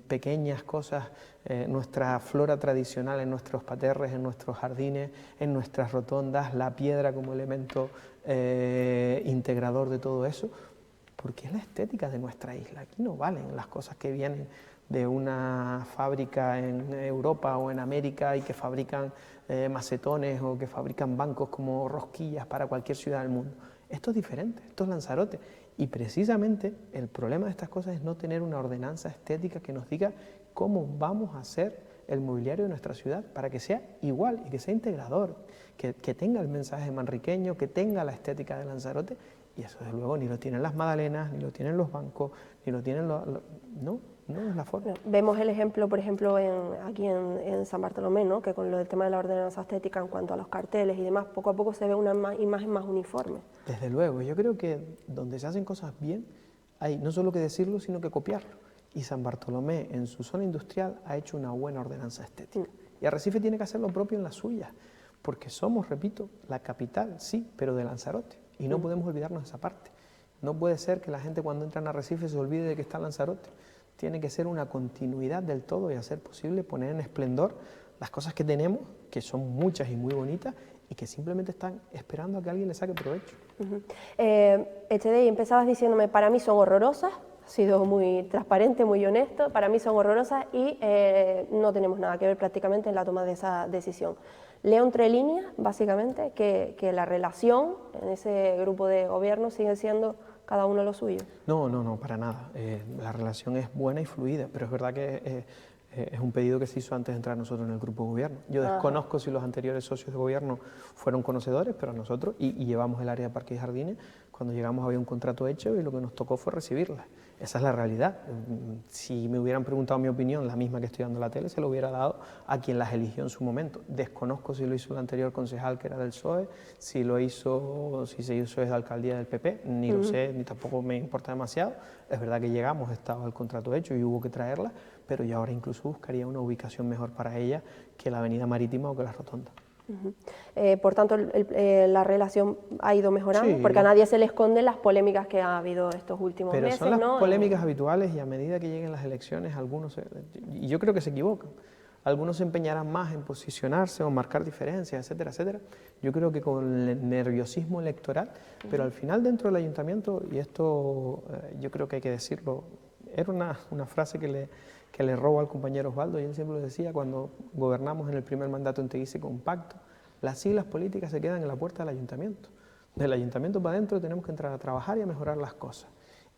pequeñas cosas, nuestra flora tradicional en nuestros parterres, en nuestros jardines, en nuestras rotondas, la piedra como elemento integrador de todo eso, porque es la estética de nuestra isla. Aquí no valen las cosas que vienen de una fábrica en Europa o en América y que fabrican macetones o que fabrican bancos como rosquillas para cualquier ciudad del mundo. Esto es diferente, esto es Lanzarote. Y precisamente el problema de estas cosas es no tener una ordenanza estética que nos diga cómo vamos a hacer el mobiliario de nuestra ciudad para que sea igual y que sea integrador, que tenga el mensaje manriqueño, que tenga la estética de Lanzarote, y eso desde luego ni lo tienen las magdalenas, ni lo tienen los bancos, ni lo tienen no es la forma.
Vemos el ejemplo, por ejemplo, aquí en San Bartolomé, ¿no? Que con lo del tema de la ordenanza estética en cuanto a los carteles y demás, poco a poco se ve una imagen más uniforme.
Desde luego, yo creo que donde se hacen cosas bien, hay no solo que decirlo, sino que copiarlo. Y San Bartolomé, en su zona industrial, ha hecho una buena ordenanza estética. Y Arrecife tiene que hacer lo propio en la suya, porque somos, repito, la capital, sí, pero de Lanzarote. Y no podemos olvidarnos de esa parte. No puede ser que la gente cuando entra en Arrecife se olvide de que está en Lanzarote. Tiene que ser una continuidad del todo y hacer posible poner en esplendor las cosas que tenemos, que son muchas y muy bonitas, y que simplemente están esperando a que alguien le saque provecho.
Echede, empezabas diciéndome, para mí son horrorosas, ha sido muy transparente, muy honesto, para mí son horrorosas y no tenemos nada que ver prácticamente en la toma de esa decisión. Leo entre líneas, básicamente, que la relación en ese grupo de gobierno sigue siendo cada uno lo suyo.
No, para nada. La relación es buena y fluida, pero es verdad que es un pedido que se hizo antes de entrar nosotros en el grupo de gobierno. Yo desconozco si los anteriores socios de gobierno fueron conocedores, pero nosotros, y llevamos el área de parques y jardines, cuando llegamos había un contrato hecho y lo que nos tocó fue recibirla. Esa es la realidad. Si me hubieran preguntado mi opinión, la misma que estoy dando en la tele, se lo hubiera dado a quien las eligió en su momento. Desconozco si lo hizo el anterior concejal, que era del PSOE, si se hizo desde la alcaldía del PP, ni lo sé, ni tampoco me importa demasiado. Es verdad que llegamos, estaba el contrato hecho y hubo que traerla, pero yo ahora incluso buscaría una ubicación mejor para ella que la avenida Marítima o que la Rotonda.
Por tanto, la relación ha ido mejorando, sí, porque a nadie se le esconden las polémicas que ha habido estos últimos meses.
Pero son las polémicas habituales y a medida que lleguen las elecciones, algunos, y yo creo que se equivocan, algunos se empeñarán más en posicionarse o marcar diferencias, etcétera, etcétera. Yo creo que con el nerviosismo electoral, pero al final dentro del ayuntamiento, y esto yo creo que hay que decirlo, era una frase que le robo al compañero Osvaldo, y él siempre lo decía, cuando gobernamos en el primer mandato en Teguise con pacto, las siglas políticas se quedan en la puerta del ayuntamiento. Del ayuntamiento para adentro tenemos que entrar a trabajar y a mejorar las cosas.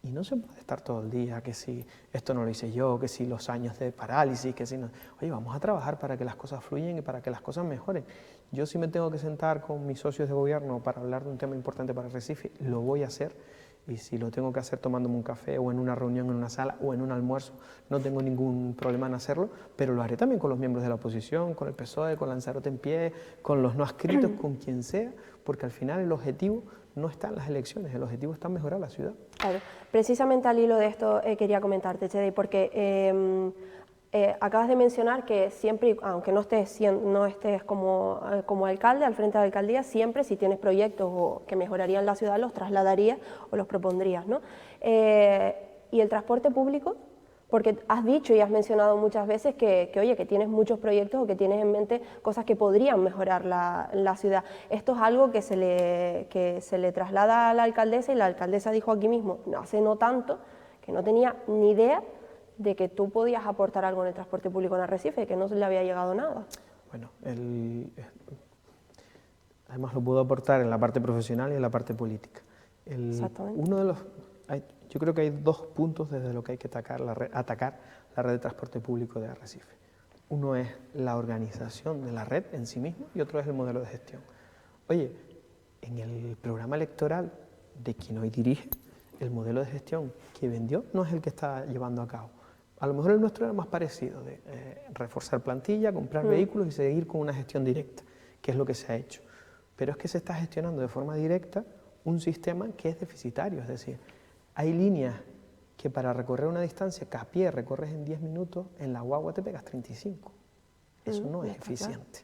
Y no se puede estar todo el día, que si esto no lo hice yo, que si los años de parálisis, que si no... Oye, vamos a trabajar para que las cosas fluyan y para que las cosas mejoren. Yo si me tengo que sentar con mis socios de gobierno para hablar de un tema importante para Arrecife, lo voy a hacer. y si lo tengo que hacer tomándome un café o en una reunión en una sala o en un almuerzo, no tengo ningún problema en hacerlo, pero lo haré también con los miembros de la oposición, con el PSOE, con Lanzarote en pie, con los no adscritos, con quien sea, porque al final el objetivo no está en las elecciones, el objetivo está en mejorar la ciudad.
Claro, precisamente al hilo de esto quería comentarte, Chedi, porque acabas de mencionar que siempre, aunque no estés como alcalde, al frente de la alcaldía, siempre si tienes proyectos que mejorarían la ciudad, los trasladarías o los propondrías, ¿no? ¿Y el transporte público? Porque has dicho y has mencionado muchas veces que oye, que tienes muchos proyectos o que tienes en mente cosas que podrían mejorar la ciudad. Esto es algo que se le traslada a la alcaldesa, y la alcaldesa dijo aquí mismo, hace no tanto, que no tenía ni idea de que tú podías aportar algo en el transporte público en Arrecife, que no le había llegado nada.
Bueno, además lo puedo aportar en la parte profesional y en la parte política.
Exactamente.
Yo creo que hay dos puntos desde los que hay que atacar la red de transporte público de Arrecife. Uno es la organización de la red en sí misma y otro es el modelo de gestión. Oye, en el programa electoral de quien hoy dirige, el modelo de gestión que vendió no es el que está llevando a cabo. A lo mejor el nuestro era más parecido, de reforzar plantilla, comprar vehículos y seguir con una gestión directa, que es lo que se ha hecho. Pero es que se está gestionando de forma directa un sistema que es deficitario, es decir, hay líneas que para recorrer una distancia que a pie recorres en 10 minutos, en la guagua te pegas 35. Eso no es eficiente.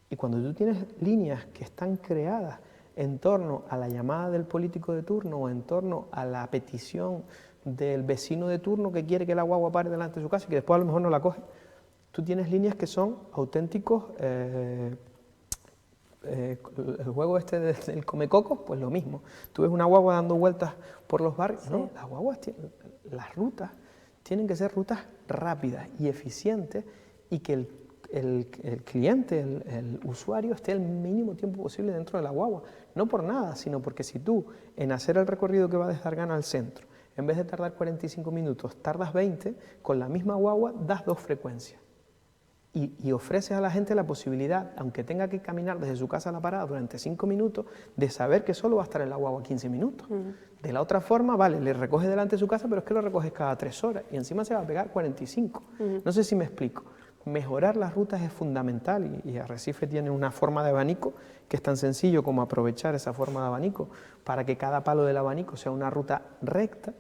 Y cuando tú tienes líneas que están creadas en torno a la llamada del político de turno o en torno a la petición del vecino de turno que quiere que la guagua pare delante de su casa y que después a lo mejor no la coge, tú tienes líneas que son auténticos, el juego este del comecocos, pues lo mismo. Tú ves una guagua dando vueltas por los barrios, sí. No, las rutas tienen que ser rutas rápidas y eficientes y que el cliente, el usuario, esté el mínimo tiempo posible dentro de la guagua. No por nada, sino porque si tú, en hacer el recorrido que va desde Argana al centro, en vez de tardar 45 minutos, tardas 20, con la misma guagua das 2 frecuencias. Y ofreces a la gente la posibilidad, aunque tenga que caminar desde su casa a la parada durante 5 minutos, de saber que solo va a estar en la guagua 15 minutos. De la otra forma, vale, le recoge delante de su casa, pero es que lo recoges cada 3 horas y encima se va a pegar 45. No sé si me explico. Mejorar las rutas es fundamental y Arrecife tiene una forma de abanico que es tan sencillo como aprovechar esa forma de abanico para que cada palo del abanico sea una ruta recta,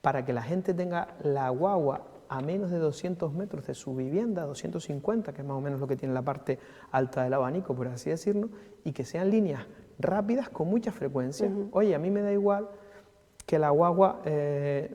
para que la gente tenga la guagua a menos de 200 metros de su vivienda, 250, que es más o menos lo que tiene la parte alta del abanico, por así decirlo, y que sean líneas rápidas con mucha frecuencia. Oye, a mí me da igual que la guagua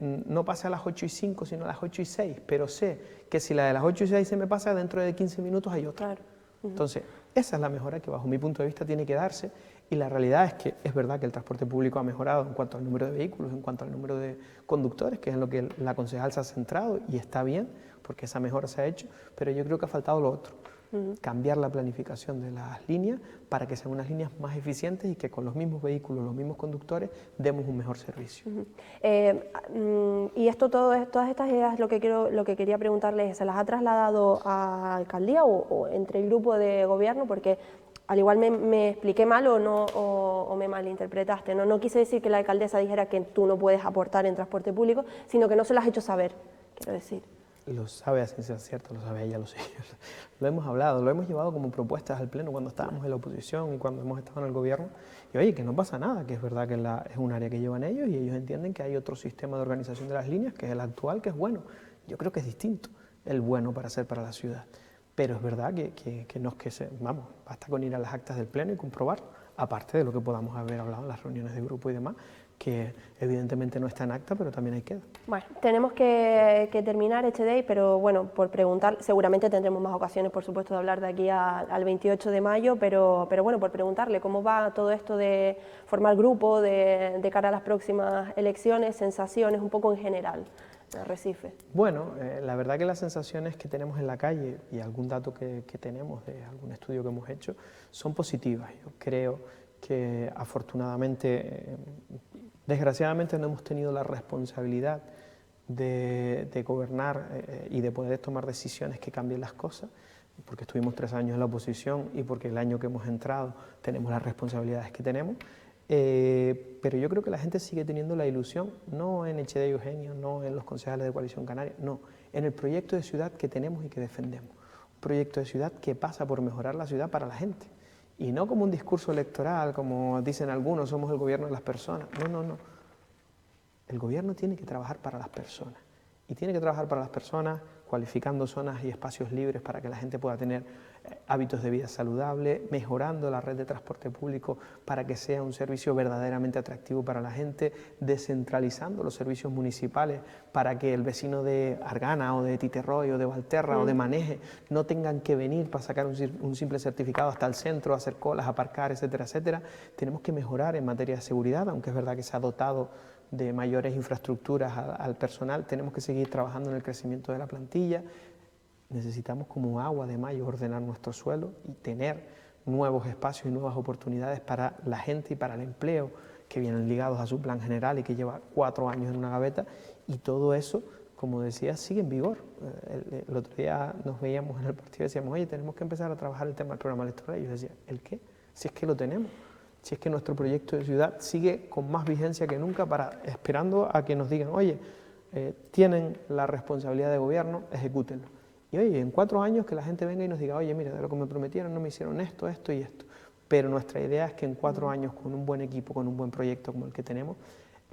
no pase a las 8:05, sino a las 8:06, pero sé que si la de las 8:06 se me pasa, dentro de 15 minutos hay otra. Claro. Entonces, esa es la mejora que bajo mi punto de vista tiene que darse, y la realidad es que es verdad que el transporte público ha mejorado en cuanto al número de vehículos, en cuanto al número de conductores, que es en lo que la concejal se ha centrado, y está bien, porque esa mejora se ha hecho, pero yo creo que ha faltado lo otro, cambiar la planificación de las líneas para que sean unas líneas más eficientes y que con los mismos vehículos, los mismos conductores, demos un mejor servicio.
Y todas estas ideas, lo que quería preguntarles, ¿se las ha trasladado a alcaldía o entre el grupo de gobierno? Porque al igual me expliqué mal o me malinterpretaste. No quise decir que la alcaldesa dijera que tú no puedes aportar en transporte público, sino que no se las has hecho saber, quiero decir.
Lo sabe a ciencia cierta, lo sabe ella, lo sé. Lo hemos hablado, lo hemos llevado como propuestas al Pleno cuando estábamos en la oposición y cuando hemos estado en el gobierno. Y oye, que no pasa nada, que es verdad que es un área que llevan ellos y ellos entienden que hay otro sistema de organización de las líneas, que es el actual, que es bueno. Yo creo que es distinto el bueno para hacer para la ciudad. Pero es verdad que no es que vamos, basta con ir a las actas del Pleno y comprobarlo, aparte de lo que podamos haber hablado en las reuniones de grupo y demás, que evidentemente no está en acta, pero también hay queda.
Bueno, tenemos que terminar este day, pero bueno, por preguntar, seguramente tendremos más ocasiones, por supuesto, de hablar de aquí al 28 de mayo, pero bueno, por preguntarle cómo va todo esto de formar grupo de cara a las próximas elecciones, sensaciones, un poco en general de Arrecife.
Bueno, la verdad que las sensaciones que tenemos en la calle y algún dato que tenemos de algún estudio que hemos hecho son positivas. Yo creo que afortunadamente, desgraciadamente no hemos tenido la responsabilidad de gobernar y de poder tomar decisiones que cambien las cosas, porque estuvimos 3 años en la oposición y porque el año que hemos entrado tenemos las responsabilidades que tenemos. Pero yo creo que la gente sigue teniendo la ilusión, no en HD y Eugenio, no en los concejales de Coalición Canaria, no, en el proyecto de ciudad que tenemos y que defendemos. Un proyecto de ciudad que pasa por mejorar la ciudad para la gente. Y no como un discurso electoral, como dicen algunos, somos el gobierno de las personas. No, no, no. El gobierno tiene que trabajar para las personas. Y tiene que trabajar para las personas cualificando zonas y espacios libres para que la gente pueda tener hábitos de vida saludable, mejorando la red de transporte público para que sea un servicio verdaderamente atractivo para la gente, descentralizando los servicios municipales para que el vecino de Argana o de Titerroy o de Valterra o de Maneje no tengan que venir para sacar un simple certificado hasta el centro, hacer colas, aparcar, etcétera, etcétera. Tenemos que mejorar en materia de seguridad, aunque es verdad que se ha dotado de mayores infraestructuras al personal, tenemos que seguir trabajando en el crecimiento de la plantilla. Necesitamos como agua de mayo ordenar nuestro suelo y tener nuevos espacios y nuevas oportunidades para la gente y para el empleo que vienen ligados a su plan general y que lleva 4 años en una gaveta, y todo eso, como decía, sigue en vigor. El otro día nos veíamos en el partido y decíamos, oye, tenemos que empezar a trabajar el tema del programa electoral, y yo decía, ¿el qué? Si es que lo tenemos. Si es que nuestro proyecto de ciudad sigue con más vigencia que nunca, esperando a que nos digan, oye, tienen la responsabilidad de gobierno, ejecútenlo. Y oye, en 4 años que la gente venga y nos diga, oye, mira, de lo que me prometieron no me hicieron esto, esto y esto. Pero nuestra idea es que en 4 años, con un buen equipo, con un buen proyecto como el que tenemos,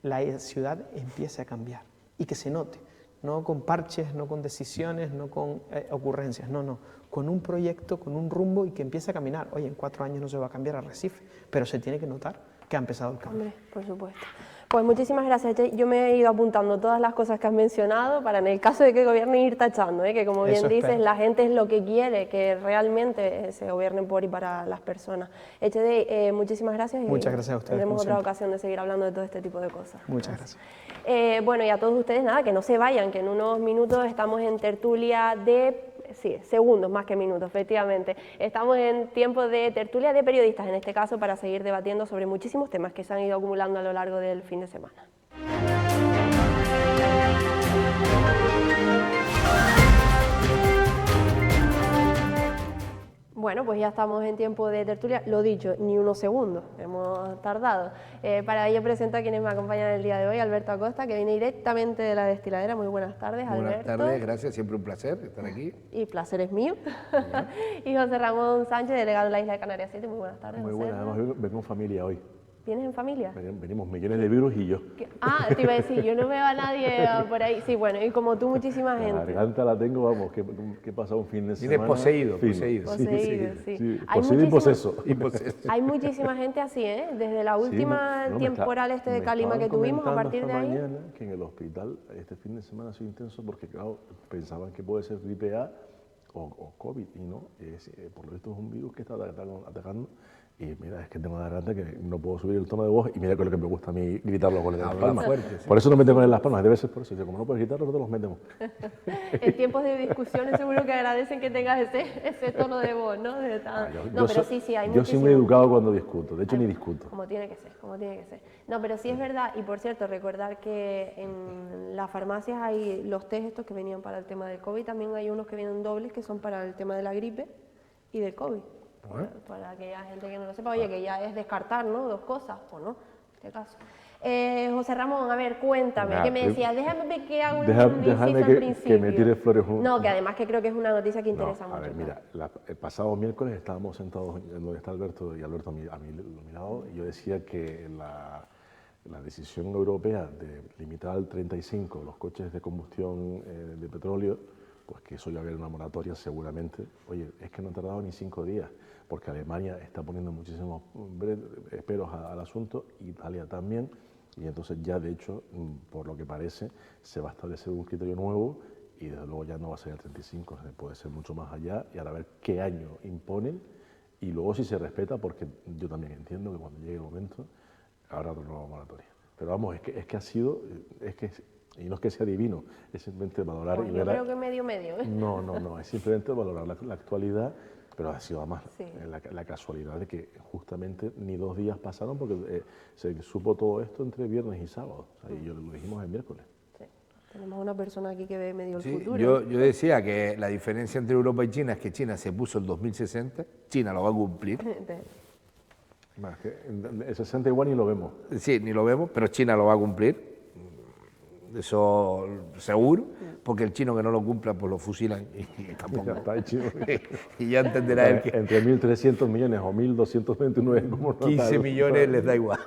la ciudad empiece a cambiar y que se note. No con parches, no con decisiones, no con ocurrencias, no, no. Con un proyecto, con un rumbo y que empiece a caminar. Oye, en 4 años no se va a cambiar Arrecife, pero se tiene que notar que ha empezado el cambio.
Hombre, por supuesto. Pues muchísimas gracias. Yo me he ido apuntando todas las cosas que has mencionado para, en el caso de que gobierne, ir tachando, que como bien dices, la gente es lo que quiere, que realmente se gobiernen por y para las personas. HD, muchísimas gracias.
Muchas gracias a ustedes.
Tendremos otra ocasión de seguir hablando de todo este tipo de cosas.
Muchas gracias.
Bueno, y a todos ustedes, nada, que no se vayan, que en unos minutos estamos en tertulia de... Sí, segundos más que minutos, efectivamente. Estamos en tiempo de tertulia de periodistas, en este caso, para seguir debatiendo sobre muchísimos temas que se han ido acumulando a lo largo del fin de semana. Bueno, pues ya estamos en tiempo de tertulia, lo dicho, ni unos segundos, hemos tardado. Para ello presento a quienes me acompañan el día de hoy, Alberto Acosta, que viene directamente de la destiladera. Muy buenas tardes, Alberto.
Buenas tardes, gracias, siempre un placer estar aquí.
Y placer es mío. Y José Ramón Sánchez, delegado de la Isla de Canarias 7, muy buenas tardes,
Muy
José.
buenas, además vengo en familia hoy.
¿Vienes en familia?
Venimos millones de virus y yo.
Ah, te iba a decir, yo no veo a nadie por ahí. Sí, bueno, y como tú, muchísima gente.
La garganta la tengo, vamos, que he pasado un fin de semana.
Vienes poseído,
poseído.
Sí. Poseído y poseso.
Hay muchísima gente así, Desde la última temporal de Calima que tuvimos, a partir de ahí.
Mañana que en el hospital este fin de semana ha sido intenso porque, claro, pensaban que puede ser gripe A o COVID, y no, por lo visto es un virus que está atacando. Y mira, es que tengo una garganta que no puedo subir el tono de voz, y mira con lo que me gusta a mí gritar los goles de las palmas. Fuerte, sí. Por eso no me tengo en las palmas, debe ser por eso. Como no puedes gritar, nosotros los metemos.
En tiempos de discusiones seguro que agradecen que tengas ese tono de voz, ¿no? Pero sí, hay
yo soy muy educado cuando discuto, de hecho ni discuto.
Como tiene que ser, como tiene que ser. No, pero sí es verdad, y por cierto, recordar que en las farmacias hay los test estos que venían para el tema del COVID, también hay unos que vienen dobles que son para el tema de la gripe y del COVID. Para aquella gente que no lo sepa, oye, que ya es descartar, ¿no? 2 cosas, o no, en este caso. José Ramón, a ver, cuéntame, que me decías, déjame ver qué hago un inciso al principio.
Que me tire flores.
No, que además que creo que es una noticia que interesa mucho.
A ver, mira, el pasado miércoles estábamos sentados en donde está Alberto, y Alberto a mi lado, y yo decía que la decisión europea de limitar al 35 los coches de combustión de petróleo, pues que eso iba a haber una moratoria seguramente. Oye, es que no ha tardado ni 5 días, porque Alemania está poniendo muchísimos esperos al asunto, Italia también, y entonces ya de hecho, por lo que parece, se va a establecer un criterio nuevo, y desde luego ya no va a ser el 35, puede ser mucho más allá, y ahora a ver qué año imponen, y luego si se respeta, porque yo también entiendo que cuando llegue el momento habrá otra nueva moratoria. Pero vamos, es que ha sido, y no es que sea divino, es simplemente valorar...
Pues yo creo que medio.
No, es simplemente valorar la actualidad, pero ha sido además la casualidad de que justamente ni 2 días pasaron, porque se supo todo esto entre viernes y sábado, y yo lo dijimos el miércoles.
Sí. Tenemos una persona aquí que ve medio el futuro.
Yo decía que la diferencia entre Europa y China es que China se puso el 2060, China lo va a cumplir.
Más que el 60 igual ni lo vemos.
Sí, ni lo vemos, pero China lo va a cumplir. Eso seguro, porque el chino que no lo cumpla, pues lo fusilan y tampoco.
Ya está, el chino.
Y ya entenderá él que
entre 1.300 millones o 1.229, como
15 millones les da igual,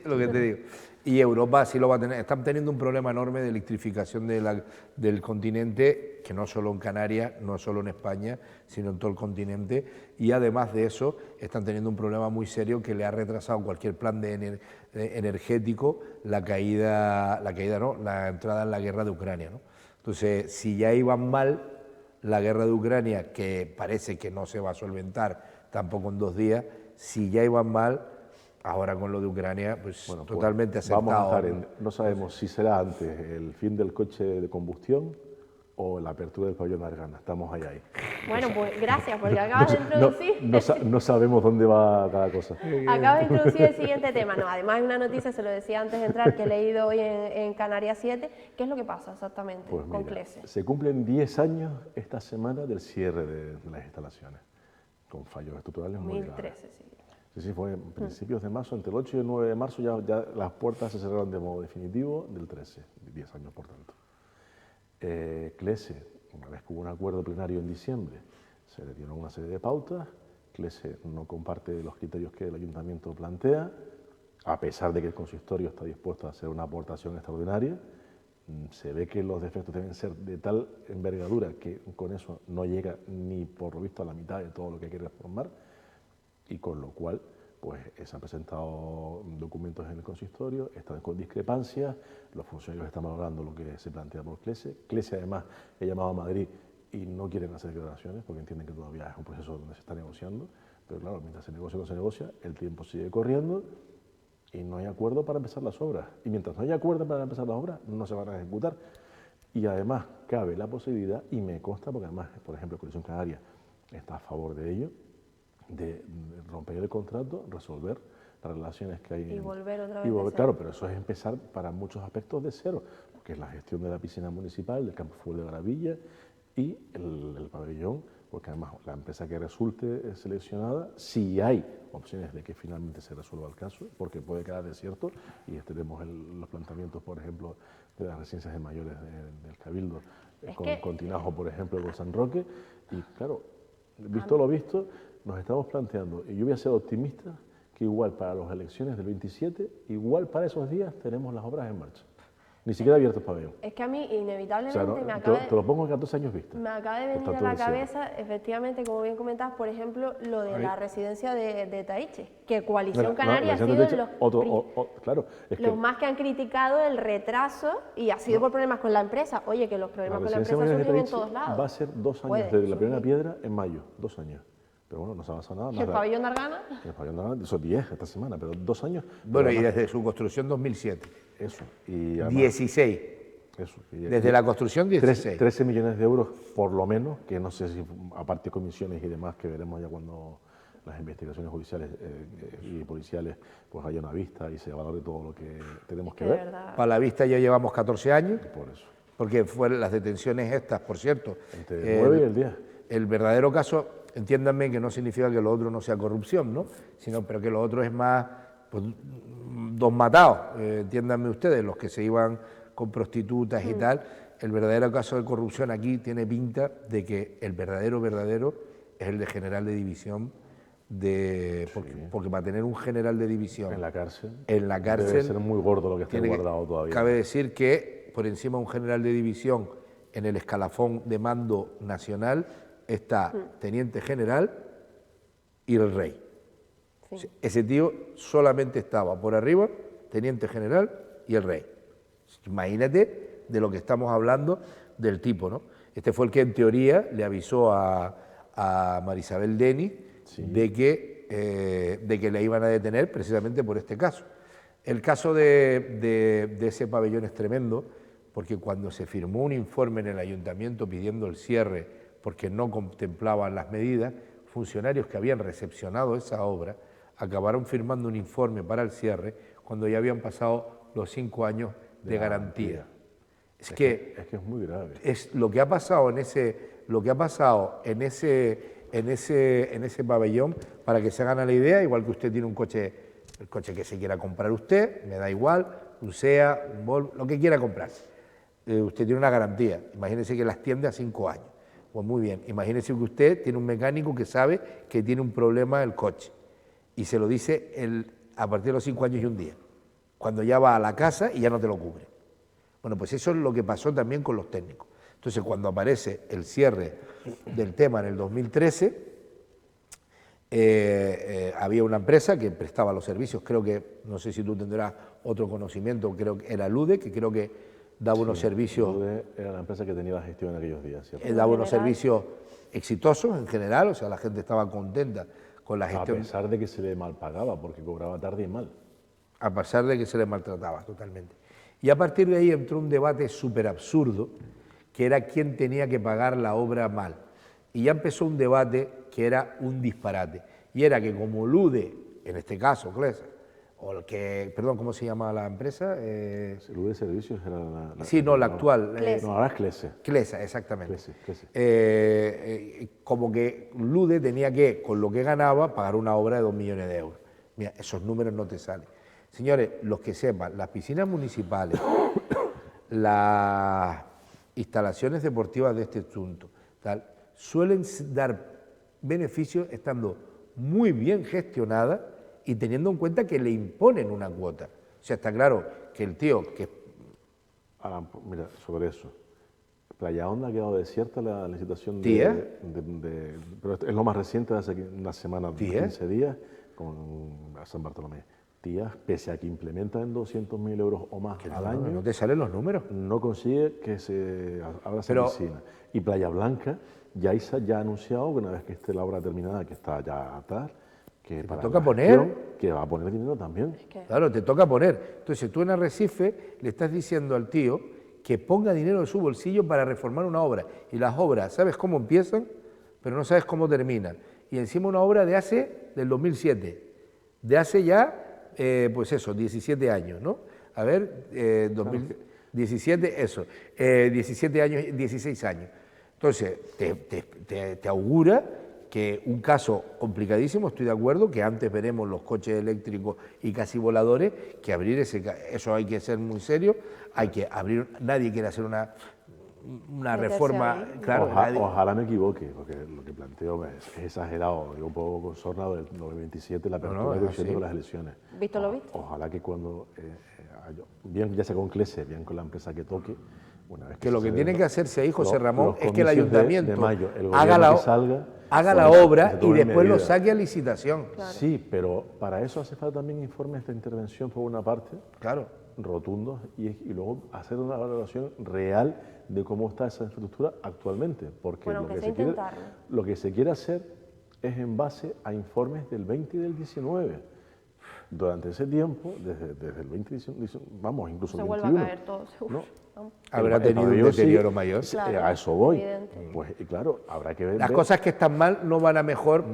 lo que te digo. Y Europa sí lo va a tener. Están teniendo un problema enorme de electrificación del continente, que no solo en Canarias, no solo en España, sino en todo el continente. Y además de eso, están teniendo un problema muy serio que le ha retrasado cualquier plan energético, la entrada en la guerra de Ucrania, ¿no? Entonces, si ya iban mal la guerra de Ucrania, que parece que no se va a solventar tampoco en 2 días, si ya iban mal, ahora con lo de Ucrania, pues bueno, totalmente aceptado.
Vamos a estar no sabemos si será antes el fin del coche de combustión o la apertura del pabellón Argana. Estamos ahí.
Bueno, pues gracias, porque acabas de introducir...
No sabemos dónde va cada cosa.
Acabas de introducir el siguiente tema. No, además hay una noticia, se lo decía antes de entrar, que he leído hoy en Canarias 7. ¿Qué es lo que pasa exactamente con CLESE?
Se cumplen 10 años esta semana del cierre de las instalaciones, con fallos estructurales muy graves. 2013, sí. Sí, fue en principios de marzo, entre el 8 y el 9 de marzo ya las puertas se cerraron de modo definitivo, del 13, 10 años por tanto. CLESE, una vez que hubo un acuerdo plenario en diciembre, se le dieron una serie de pautas. CLESE no comparte los criterios que el ayuntamiento plantea, a pesar de que el consistorio está dispuesto a hacer una aportación extraordinaria. Se ve que los defectos deben ser de tal envergadura que con eso no llega ni por lo visto a la mitad de todo lo que quiere reformar, y con lo cual pues se han presentado documentos en el consistorio, están con discrepancias, los funcionarios están valorando lo que se plantea por CLESE. CLESE además ha llamado a Madrid y no quieren hacer declaraciones porque entienden que todavía es un proceso donde se está negociando, pero claro, mientras se negocia o no se negocia, el tiempo sigue corriendo y no hay acuerdo para empezar las obras. Y mientras no haya acuerdo para empezar las obras, no se van a ejecutar. Y además cabe la posibilidad, y me consta, porque además, por ejemplo, Coalición Canaria está a favor de ello, de romper el contrato, resolver las relaciones que hay.
Y volver otra vez.
Claro, pero eso es empezar para muchos aspectos de cero, porque es la gestión de la piscina municipal, del campo de fútbol de Gravilla y el pabellón, porque además la empresa que resulte seleccionada, si hay opciones de que finalmente se resuelva el caso, porque puede quedar desierto, y tenemos los planteamientos, por ejemplo, de las residencias de mayores del Cabildo, con Tinajo, por ejemplo, con San Roque, y claro, visto lo visto, nos estamos planteando, y yo voy a ser optimista, que igual para las elecciones del 27, igual para esos días tenemos las obras en marcha. Ni siquiera abierto el pabellón.
Es que a mí inevitablemente
te lo pongo en 14 años vista.
Me acaba de venir a la cabeza, efectivamente, como bien comentabas, por ejemplo, lo de la residencia de Taiche, que Coalición Canaria ha sido los más que han criticado el retraso y ha sido por problemas con la empresa. Oye, que los problemas con la empresa surgen en todos lados.
Va a ser 2 años desde la primera piedra en mayo, 2 años. Pero bueno, no se ha avanzado nada.
¿Y el pabellón de Argana?
El pabellón de Argana, eso 10 esta semana, pero 2 años.
Bueno, y desde su construcción 2007.
Eso. Y además,
16.
Eso.
Desde la construcción 16.
13 millones de euros por lo menos, que no sé si aparte de comisiones y demás, que veremos ya cuando las investigaciones judiciales y policiales pues haya una vista y se valore todo lo que tenemos que ver.
Para la vista ya llevamos 14 años.
Por eso.
Porque fueron las detenciones estas, por cierto.
Entre el 9 y el 10.
El verdadero caso, entiéndanme que no significa que lo otro no sea corrupción, ¿no? Pero que lo otro es más, pues, 2 matados, entiéndanme ustedes, los que se iban con prostitutas y tal. El verdadero caso de corrupción aquí tiene pinta de que el verdadero es el de general de división, porque para tener un general de división
en la cárcel
debe
ser muy gordo lo que está guardado todavía.
Cabe decir que por encima de un general de división en el escalafón de mando nacional está teniente general y el rey. Sí. Ese tío solamente estaba por arriba, teniente general y el rey. Imagínate de lo que estamos hablando del tipo, ¿no? Este fue el que en teoría le avisó a Marisabel Denis de que le iban a detener precisamente por este caso. El caso de ese pabellón es tremendo, porque cuando se firmó un informe en el ayuntamiento pidiendo el cierre porque no contemplaban las medidas, funcionarios que habían recepcionado esa obra acabaron firmando un informe para el cierre cuando ya habían pasado los 5 años de garantía. Es que
es muy grave.
Es lo que ha pasado en en ese pabellón para que se hagan a la idea, igual que usted tiene un coche, el coche que se quiera comprar usted, me da igual, un SEA, un Volvo, lo que quiera comprar. Usted tiene una garantía, imagínese que las tiende a 5 años. Pues muy bien, imagínese que usted tiene un mecánico que sabe que tiene un problema el coche y se lo dice a partir de los 5 años y un día, cuando ya va a la casa y ya no te lo cubre. Bueno, pues eso es lo que pasó también con los técnicos. Entonces, cuando aparece el cierre del tema en el 2013, había una empresa que prestaba los servicios, creo que, no sé si tú tendrás otro conocimiento, creo que era Lude, que creo que daba unos servicios...
Lude era la empresa que tenía la gestión en aquellos días. ¿Cierto?
Daba unos servicios exitosos en general, o sea, la gente estaba contenta con la gestión.
A pesar de que se le malpagaba, porque cobraba tarde y mal.
A pesar de que se le maltrataba, totalmente. Y a partir de ahí entró un debate súper absurdo, que era quién tenía que pagar la obra mal. Y ya empezó un debate que era un disparate. Y era que como Lude, en este caso, Clesa, o el que, perdón, ¿cómo se llama la empresa?
Lude Servicios era
la actual.
No, ahora es Clesa.
Clesa, exactamente.
Clesa.
Como que Lude tenía que, con lo que ganaba, pagar una obra de 2 millones de euros. Mira, esos números no te salen. Señores, los que sepan, las piscinas municipales, las instalaciones deportivas de este asunto, tal, suelen dar beneficios estando muy bien gestionadas y teniendo en cuenta que le imponen una cuota. O sea, está claro que el tío que...
Ahora, mira, sobre eso. Playa Honda ha quedado desierta la licitación pero es lo más reciente de hace una semana, 15 días, con San Bartolomé. Tías, pese a que implementan 200.000 euros o más al año...
¿No te salen los números?
No consigue que se abra esa piscina. Y Playa Blanca ya ha anunciado que una vez que esté la obra terminada, que está ya atrás, que para
toca poner,
que va a poner dinero también.
Claro, te toca poner. Entonces tú en Arrecife le estás diciendo al tío que ponga dinero de su bolsillo para reformar una obra. Y las obras, ¿sabes cómo empiezan? Pero no sabes cómo terminan. Y encima una obra del 2007, de hace ya... pues eso, 17 años, ¿no? A ver, 2017, eso, 17 años, 16 años. Entonces, te augura que un caso complicadísimo, estoy de acuerdo, que antes veremos los coches eléctricos y casi voladores, que abrir eso hay que ser muy serio, hay que abrir, nadie quiere hacer una reforma, claro.
Ojalá me equivoque, porque lo que planteo es exagerado, digo un poco con sorna del 97, la apertura de las elecciones.
¿Visto lo visto?
Ojalá que cuando, bien ya sea con Clese, bien con la empresa que toque, una vez
que lo que tiene que hacerse ahí, José Ramón, es que el
comicios
ayuntamiento
de mayo, el
haga la obra y después lo saque a licitación.
Claro. Sí, pero para eso hace falta también informes de intervención por una parte, rotundos, y luego hacer una valoración real de cómo está esa infraestructura actualmente, porque lo que se quiere hacer es en base a informes del 20 y del 19. Durante ese tiempo, desde el 20, vamos, incluso el 21. Se vuelve a caer todo, seguro. ¿No?
Habrá tenido un deterioro mayor.
Claro, a eso voy. Pues, y claro, habrá que ver...
Las cosas que están mal no van a mejor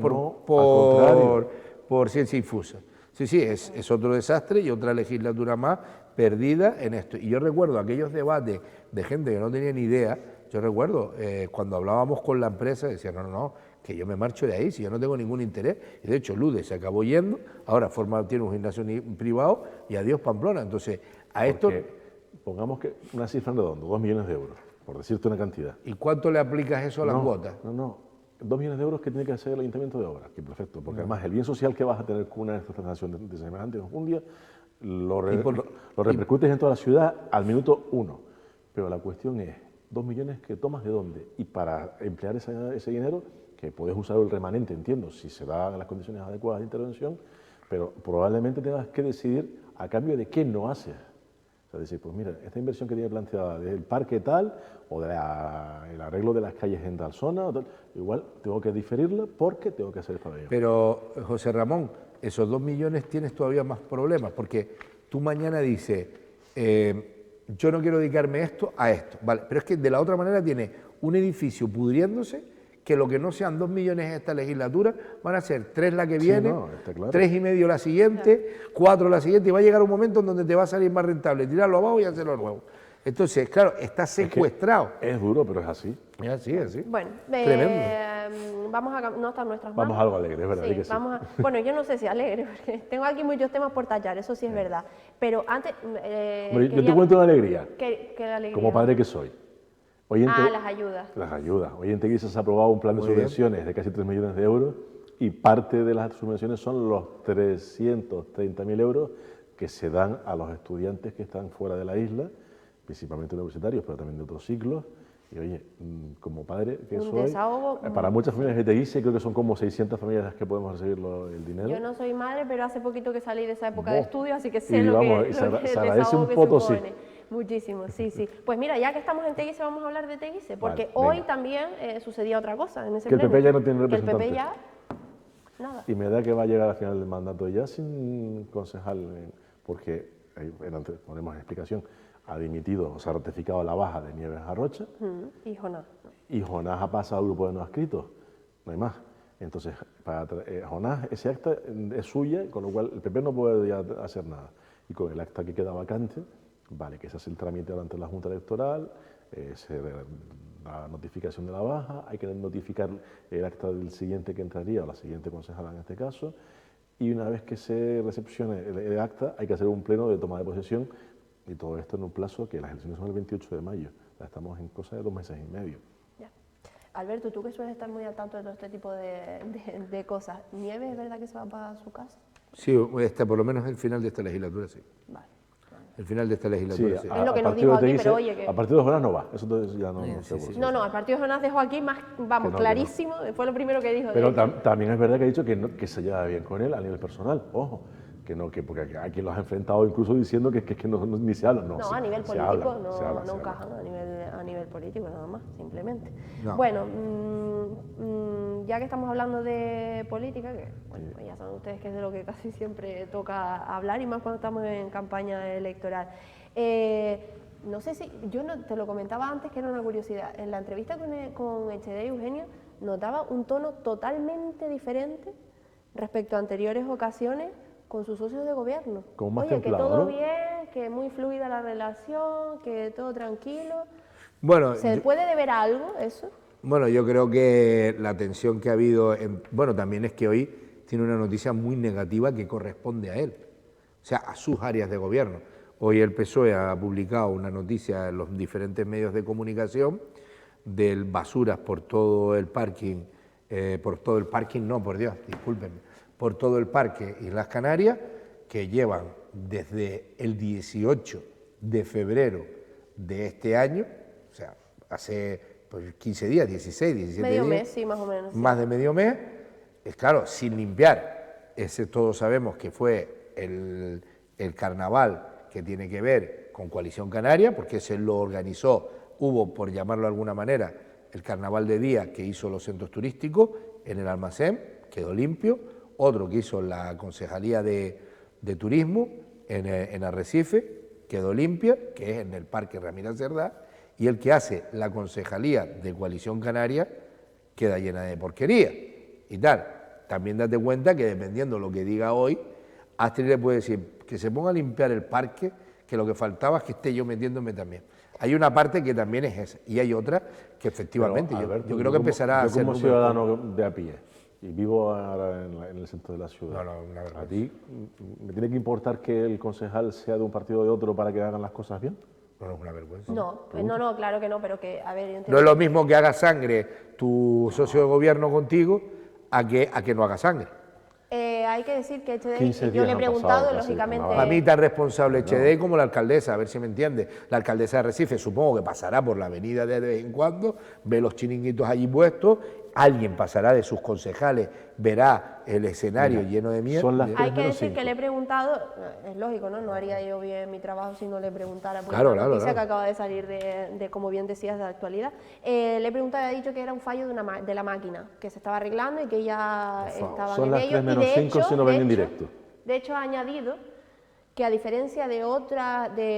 por ciencia infusa. Sí, es otro desastre y otra legislatura más perdida en esto. Y yo recuerdo aquellos debates de gente que no tenía ni idea, yo recuerdo cuando hablábamos con la empresa, decían, no, que yo me marcho de ahí, si yo no tengo ningún interés. Y de hecho, Lude se acabó yendo, ahora tiene un gimnasio privado y adiós Pamplona. Entonces, esto...
Pongamos que una cifra redonda, 2 millones de euros, por decirte una cantidad.
¿Y cuánto le aplicas eso a las cuotas?
No. 2 millones de euros que tiene que hacer el Ayuntamiento de Obras, que perfecto, porque además el bien social que vas a tener con una de estas transacciones de semejante enjundia lo repercutes en toda la ciudad al minuto 1. Pero la cuestión es, 2 millones que tomas de dónde, y para emplear ese dinero, que puedes usar el remanente, entiendo, si se dan las condiciones adecuadas de intervención, pero probablemente tengas que decidir a cambio de qué no haces. O sea, decir, pues mira, esta inversión que tiene planteada del parque tal, o del arreglo de las calles en tal zona, igual tengo que diferirla porque tengo que hacer el pabellón.
Pero, José Ramón, esos 2 millones tienes todavía más problemas, porque tú mañana dices, yo no quiero dedicarme a esto, ¿vale? Pero es que de la otra manera tiene un edificio pudriéndose, que lo que no sean 2 millones esta legislatura, van a ser 3 la que viene, 3,5 la siguiente, 4 la siguiente, y va a llegar un momento en donde te va a salir más rentable tirarlo abajo y hacerlo nuevo. Entonces, claro, está secuestrado.
Es duro, pero es así.
Es así.
Bueno,
tremendo.
no está en nuestras manos.
Vamos a algo alegre, es verdad.
Sí,
que sí.
bueno, yo no sé si alegre, porque tengo aquí muchos temas por tallar, eso sí es verdad. Pero antes...
Hombre, yo te cuento una alegría.
¿Qué alegría?
Como padre que soy. Hoy en
las ayudas.
Las ayudas. Hoy en Teguise se ha aprobado un plan de subvenciones de casi 3 millones de euros y parte de las subvenciones son los 330.000 euros que se dan a los estudiantes que están fuera de la isla, principalmente universitarios, pero también de otros ciclos. Y oye, como padre que soy,
desahogo,
para muchas familias de Teguise, creo que son como 600 familias las que podemos recibir el dinero.
Yo no soy madre, pero hace poquito que salí de esa época de estudio, así que sé
y
lo
vamos,
que,
y
lo que
se
el
agradece un
desahogo que
potosí.
supone. Muchísimo, sí, sí. Pues mira, ya que estamos en Teguise, vamos a hablar de Teguise, porque
Vale,
hoy
venga.
también sucedía otra cosa en ese
Que el
pleno.
PP ya no tiene
Que el PP
representante.
ya... Nada.
Y me da que va a llegar al final del mandato ya sin concejal, porque, ponemos en explicación, ha dimitido, o sea, ha ratificado la baja de Nieves Arrocha,
Y Jonás.
y Jonás ha pasado al grupo de no adscritos, no hay más. Entonces, Jonás, ese acta es suya, con lo cual el PP no puede ya hacer nada. Y con el acta que queda vacante, vale, que se hace el trámite ante la Junta Electoral, la notificación de la baja, hay que notificar el acta del siguiente que entraría, o la siguiente concejala en este caso, y una vez que se recepcione el acta, hay que hacer un pleno de toma de posesión, y todo esto en un plazo que las elecciones son el 28 de mayo, ya estamos en cosa de 2 meses y medio.
Ya. Alberto, tú que sueles estar muy al tanto de todo este tipo de cosas, ¿Nieves es verdad que se va para su casa?
Sí, por lo menos el final de esta legislatura, sí.
Vale.
El final de esta legislatura, sí.
Es lo que nos dijo aquí, pero oye que...
A partir de Jonás no va, eso entonces ya no se puede.
No, al partido de Jonás dejó aquí más, vamos,
no,
clarísimo, fue lo primero que dijo.
Pero también es verdad que ha dicho que se lleva bien con él a nivel personal, ojo, porque aquí los ha enfrentado incluso diciendo que ni se hablan. No,
a nivel político
hablan,
no encajan a nivel político nada más, simplemente.
No.
Bueno, ya que estamos hablando de política, que bueno, pues ya saben ustedes que es de lo que casi siempre toca hablar y más cuando estamos en campaña electoral. No sé si, yo no, te lo comentaba antes que era una curiosidad, en la entrevista con Echede y Eugenio notaba un tono totalmente diferente respecto a anteriores ocasiones con sus socios de gobierno.
Como más
Oye,
templado,
que todo
¿no?
bien, que muy fluida la relación, que todo tranquilo.
Bueno,
¿Se puede deber a algo eso?
Bueno, yo creo que la tensión que ha habido, bueno, también es que hoy tiene una noticia muy negativa que corresponde a él, o sea, a sus áreas de gobierno. Hoy el PSOE ha publicado una noticia en los diferentes medios de comunicación del basuras por todo el parking, por todo el parque Islas Canarias, que llevan desde el 18 de febrero de este año, o sea, hace 15 días, 16, 17
medio
días.
mes, sí, más o menos. Sí.
Más de medio mes, es claro, sin limpiar. Ese todos sabemos que fue el carnaval que tiene que ver con Coalición Canaria, porque ese lo organizó, hubo, por llamarlo de alguna manera, el carnaval de día que hizo los centros turísticos en el Almacén, quedó limpio, otro que hizo la Concejalía de Turismo en Arrecife, quedó limpia, que es en el Parque Ramírez Cerdá, y el que hace la Concejalía de Coalición Canaria queda llena de porquería y tal. También date cuenta que dependiendo de lo que diga hoy, Astrid le puede decir que se ponga a limpiar el parque, que lo que faltaba es que esté yo metiéndome también. Hay una parte que también es esa, y hay otra que efectivamente
Pero, Alberto,
yo creo que empezará a
yo
ser...
como ciudadano de a pie, y vivo ahora en el centro de la ciudad, ¿a ti me tiene que importar que el concejal sea de un partido o de otro para que hagan las cosas bien?
No, es una vergüenza.
No, claro que no, pero que, a ver...
No es lo mismo que haga sangre tu socio de gobierno contigo a que no haga sangre.
Hay que decir que Echede,
15
yo
días
le he
han
preguntado,
pasado casi,
lógicamente...
Para mí tan responsable Echede como la alcaldesa, a ver si me entiende. La alcaldesa de Arrecife supongo que pasará por la avenida de vez en cuando, ve los chiringuitos allí puestos, alguien pasará de sus concejales, verá el escenario lleno de mierda.
Hay que decir que le he preguntado, es lógico, ¿no? No haría yo bien mi trabajo si no le preguntara por
Claro,
la noticia
claro.
que acaba de salir de, como bien decías, de la actualidad. Le he preguntado y ha dicho que era un fallo de la máquina, que se estaba arreglando y que ya estaban
Son
en
las
ello.
3 menos 5 si no ven en directo.
De hecho, ha añadido que a diferencia de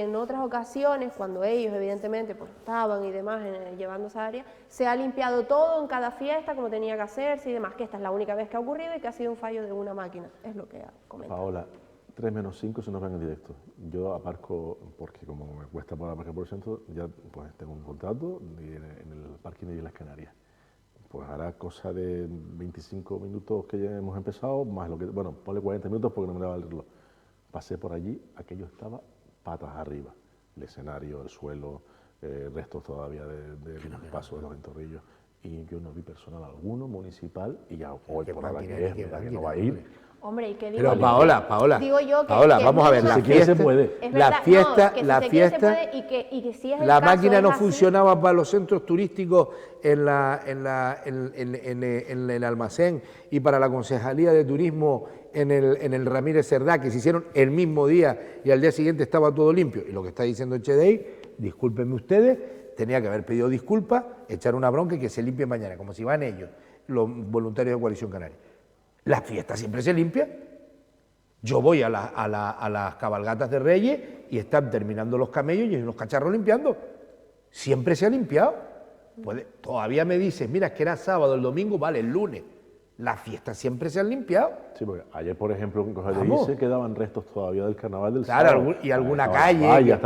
en otras ocasiones, cuando ellos evidentemente pues, estaban y demás llevando esa área, se ha limpiado todo en cada fiesta como tenía que hacerse y demás, que esta es la única vez que ha ocurrido y que ha sido un fallo de una máquina, es lo que ha comentado.
Paola, 3 menos 5 si no ven en directo. Yo aparco, porque como me cuesta por aparcar por el centro, ya pues tengo un contrato en el parking de Islas Canarias. Pues hará cosa de 25 minutos que ya hemos empezado, más lo que, bueno, ponle 40 minutos porque no me daba el reloj. Pasé por allí, aquello estaba patas arriba. El escenario, el suelo, restos todavía del paso de los ventorrillos. Y yo no vi personal alguno municipal y ya hoy por ahora que no va a ir.
Hombre, ¿y qué digo?
Pero Paola,
digo yo que,
Paola, vamos a ver, la fiesta,
es verdad,
la fiesta,
y que si es el
la
caso,
máquina
es
no
así.
funcionaba para los centros turísticos en el almacén y para la Concejalía de Turismo en el Ramírez Cerdá, que se hicieron el mismo día y al día siguiente estaba todo limpio. Y lo que está diciendo Echedei, discúlpenme ustedes, tenía que haber pedido disculpas, echar una bronca y que se limpie mañana, como si van ellos, los voluntarios de Coalición Canaria. La fiesta siempre se limpia. Yo voy a las cabalgatas de Reyes y están terminando los camellos y hay unos cacharros limpiando. Siempre se ha limpiado. Todavía me dices, mira, es que era sábado, el domingo, vale, el lunes. Las fiestas siempre se han limpiado.
Sí, porque ayer, por ejemplo, en Coja de Guise quedaban restos todavía del carnaval del
sábado.
Claro,
y alguna calle.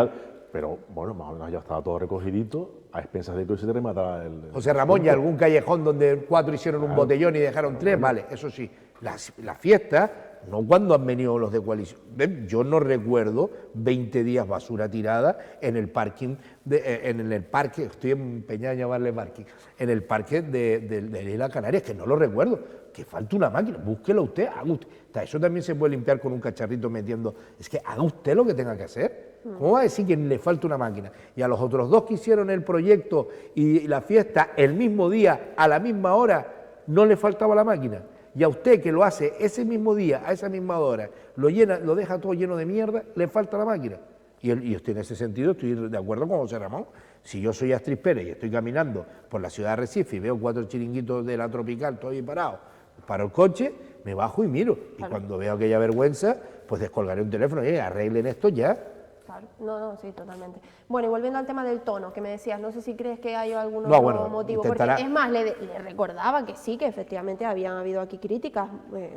Pero bueno, más o menos ya estaba todo recogidito, a expensas de que hoy se te remataba el...
José Ramón, y algún callejón donde 4 hicieron un botellón y dejaron 3, vale, eso sí. La fiesta, no cuando han venido los de Coalición. Yo no recuerdo 20 días basura tirada en el parking, en el parque, estoy empeñado en llamarle parking, en el parque de Isla Canarias, que no lo recuerdo. Que falta una máquina, búsquelo usted, haga usted. Eso también se puede limpiar con un cacharrito metiendo. Es que haga usted lo que tenga que hacer. ¿Cómo va a decir que le falta una máquina? Y a los otros 2 que hicieron el proyecto y la fiesta el mismo día, a la misma hora, no le faltaba la máquina. Y a usted que lo hace ese mismo día, a esa misma hora, lo deja todo lleno de mierda, le falta la máquina. Y usted en ese sentido estoy de acuerdo con José Ramón. Si yo soy Astrid Pérez y estoy caminando por la ciudad de Recife y veo 4 chiringuitos de la Tropical todos ahí parados, paro el coche, me bajo y miro. Y cuando veo aquella vergüenza, pues descolgaré un teléfono y arreglen esto ya.
Claro. No, sí, totalmente. Bueno, y volviendo al tema del tono que me decías, no sé si crees que hay algún
No,
otro
bueno,
motivo,
intentará...
porque es más, le recordaba que sí, que efectivamente habían habido aquí críticas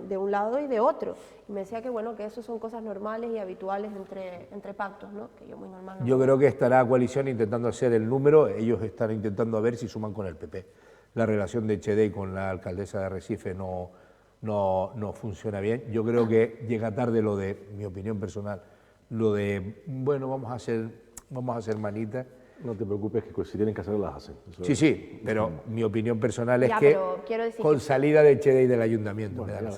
de un lado y de otro, y me decía que bueno, que eso son cosas normales y habituales entre pactos, ¿no? Que yo muy normal.
Yo creo que estará Coalición intentando hacer el número, ellos están intentando a ver si suman con el PP. La relación de Echedei con la alcaldesa de Arrecife no funciona bien. Yo creo que llega tarde lo de, mi opinión personal, lo de, bueno, vamos a hacer manitas.
No te preocupes, que si tienen que hacerlo las hacen.
Sí, pero mi opinión personal es
ya,
que con
que...
salida de Echedei del ayuntamiento.
Bueno,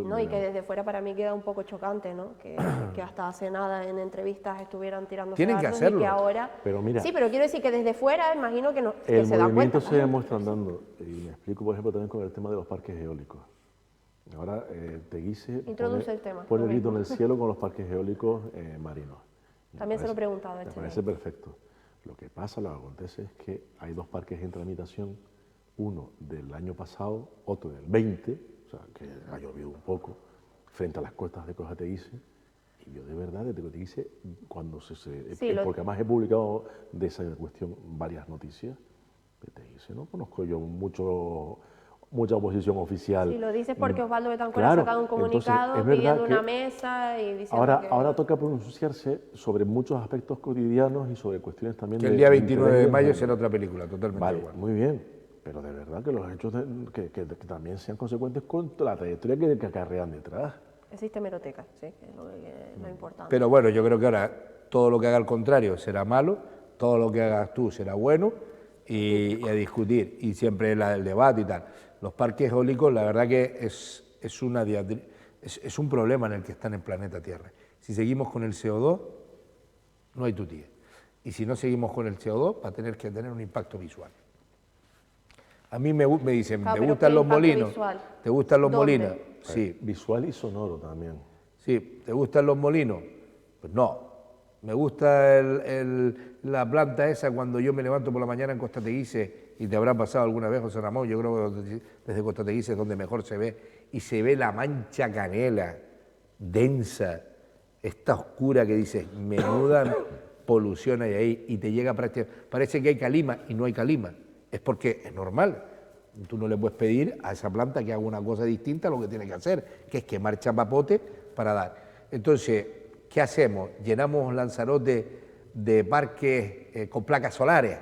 no, y que desde fuera para mí queda un poco chocante, ¿no? Que hasta hace nada en entrevistas estuvieran tirando
Tienen que hacerlo.
Y que ahora...
Pero mira,
sí, pero quiero decir que desde fuera imagino que, no, que
el
se dan cuenta.
movimiento se demuestra andando. Y me explico, por ejemplo, también con el tema de los parques eólicos. Ahora Teguise pone el grito en el cielo con los parques eólicos marinos.
También se lo he preguntado.
Me parece perfecto. Lo que pasa, lo que acontece es que hay 2 parques en tramitación, uno del año pasado, otro del 20, o sea, que ha llovido un poco, frente a las costas de Coja Teguise. Y yo de verdad, desde que Teguise, cuando porque además he publicado de esa cuestión varias noticias, de Teguise no conozco yo mucha oposición oficial.
Si lo dices porque Osvaldo Betancourt ha sacado un comunicado
entonces,
pidiendo una mesa y diciendo
ahora toca pronunciarse sobre muchos aspectos cotidianos y sobre cuestiones también
que el día 29 de mayo será otra película, totalmente
vale,
igual.
Muy bien, pero de verdad que los hechos que también sean consecuentes con la trayectoria que acarrean detrás.
Existe hemeroteca, sí, que es lo importante.
Pero bueno, yo creo que ahora todo lo que haga al contrario será malo, todo lo que hagas tú será bueno y a discutir, y siempre el debate y tal. Los parques eólicos, la verdad que es un problema en el que están en el planeta Tierra. Si seguimos con el CO2, no hay tutía. Y si no seguimos con el CO2, va a tener que tener un impacto visual. A mí me dicen, ¿te gustan los molinos?
Visual?
¿Te gustan los
¿Dónde?
molinos? Sí.
Visual y sonoro también.
Sí, ¿te gustan los molinos? Pues no. Me gusta la planta esa cuando yo me levanto por la mañana en Costa Teguise, y te habrá pasado alguna vez, José Ramón, yo creo que desde Costa Teguise es donde mejor se ve, y se ve la mancha canela, densa, esta oscura que dices, menuda polución hay ahí, y te llega prácticamente, parece que hay calima, y no hay calima, es porque es normal. Tú no le puedes pedir a esa planta que haga una cosa distinta a lo que tiene que hacer, que es quemar chapapote para dar. Entonces, ¿qué hacemos? Llenamos Lanzarote de parques con placas solares,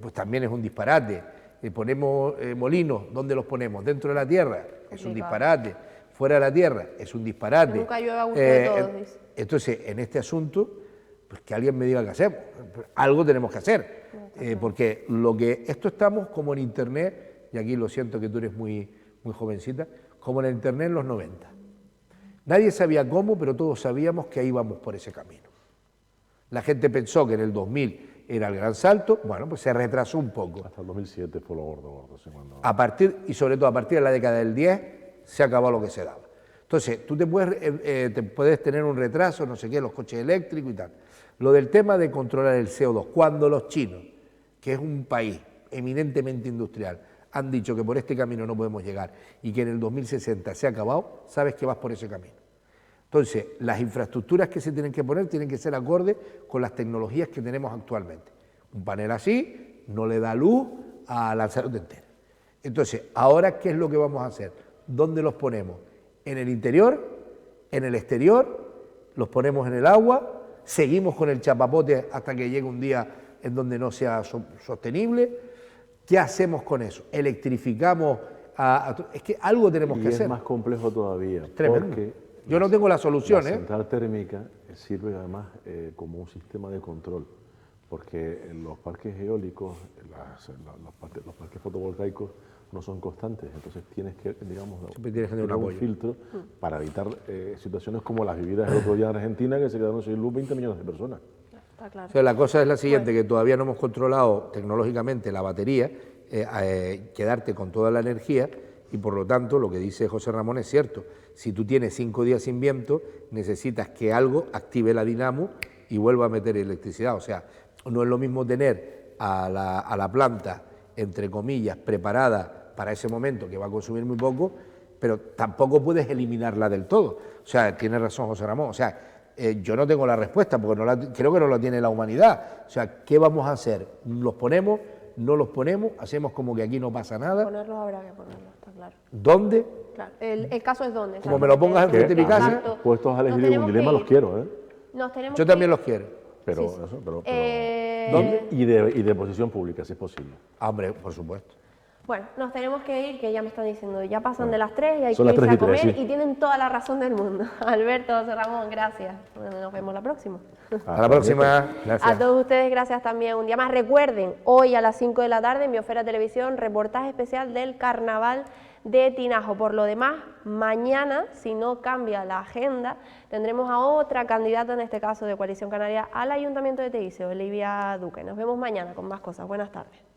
pues también es un disparate. ponemos molinos, ¿dónde los ponemos? ¿Dentro de la tierra? Es un disparate. ¿Fuera de la tierra? Es un disparate.
Nunca llueve a gusto de todos, dice.
Entonces, en este asunto, pues que alguien me diga qué hacemos. Algo tenemos que hacer. Porque esto estamos como en Internet, y aquí lo siento que tú eres muy jovencita, como en Internet en los 90. Nadie sabía cómo, pero todos sabíamos que íbamos por ese camino. La gente pensó que en el 2000 era el gran salto, bueno, pues se retrasó un poco.
Hasta el 2007 fue lo gordo.
Y sobre todo a partir de la década del 10 se acabó lo que se daba. Entonces, tú te puedes tener un retraso, no sé qué, los coches eléctricos y tal. Lo del tema de controlar el CO2, cuando los chinos, que es un país eminentemente industrial, han dicho que por este camino no podemos llegar y que en el 2060 se ha acabado, sabes que vas por ese camino. Entonces, las infraestructuras que se tienen que poner tienen que ser acordes con las tecnologías que tenemos actualmente. Un panel así no le da luz a Lanzarote entera. Entonces, ahora, ¿qué es lo que vamos a hacer? ¿Dónde los ponemos? ¿En el interior? ¿En el exterior? ¿Los ponemos en el agua? ¿Seguimos con el chapapote hasta que llegue un día en donde no sea sostenible? ¿Qué hacemos con eso? ¿Electrificamos? Es que algo tenemos que hacer.
Es más complejo todavía.
Tremendo.
Porque
yo no tengo la solución.
La central térmica sirve además como un sistema de control, porque los parques eólicos, los parques fotovoltaicos no son constantes, entonces tienes que, digamos, tener un filtro para evitar situaciones como las vividas el otro día en Argentina, que se quedaron sin luz 20 millones de personas.
Claro.
O sea, la cosa es la siguiente, que todavía no hemos controlado tecnológicamente la batería, quedarte con toda la energía, y por lo tanto lo que dice José Ramón es cierto. Si tú tienes 5 días sin viento, necesitas que algo active la dinamo y vuelva a meter electricidad. O sea, no es lo mismo tener a la planta, entre comillas, preparada para ese momento, que va a consumir muy poco, pero tampoco puedes eliminarla del todo. O sea, tiene razón José Ramón. O sea, yo no tengo la respuesta, porque creo que no la tiene la humanidad. O sea, ¿qué vamos a hacer? ¿Los ponemos? ¿No los ponemos? ¿Hacemos como que aquí no pasa nada?
Ponerlos habrá que ponerlos, está claro.
¿Dónde?
Claro. El caso es dónde.
Como me lo pongas enfrente de mi casa.
Puestos a elegir un dilema, los quiero,
Yo también los quiero.
Pero,
Sí.
eso, pero
¿Dónde?
Y de posición pública, si es posible.
Hombre, por supuesto.
Bueno, nos tenemos que ir, que ya me están diciendo, ya pasan de las 3 y hay que
Son las
irse
3 y
a comer
3, sí.
y tienen toda la razón del mundo. Alberto, José Ramón, gracias. Bueno, nos vemos la próxima.
Hasta la próxima. Gracias.
A todos ustedes, gracias también. Un día más. Recuerden, hoy a las 5 de la tarde en Biosfera Televisión, reportaje especial del Carnaval de Tinajo. Por lo demás, mañana, si no cambia la agenda, tendremos a otra candidata, en este caso de Coalición Canaria, al Ayuntamiento de Teguise, Olivia Duque. Nos vemos mañana con más cosas. Buenas tardes.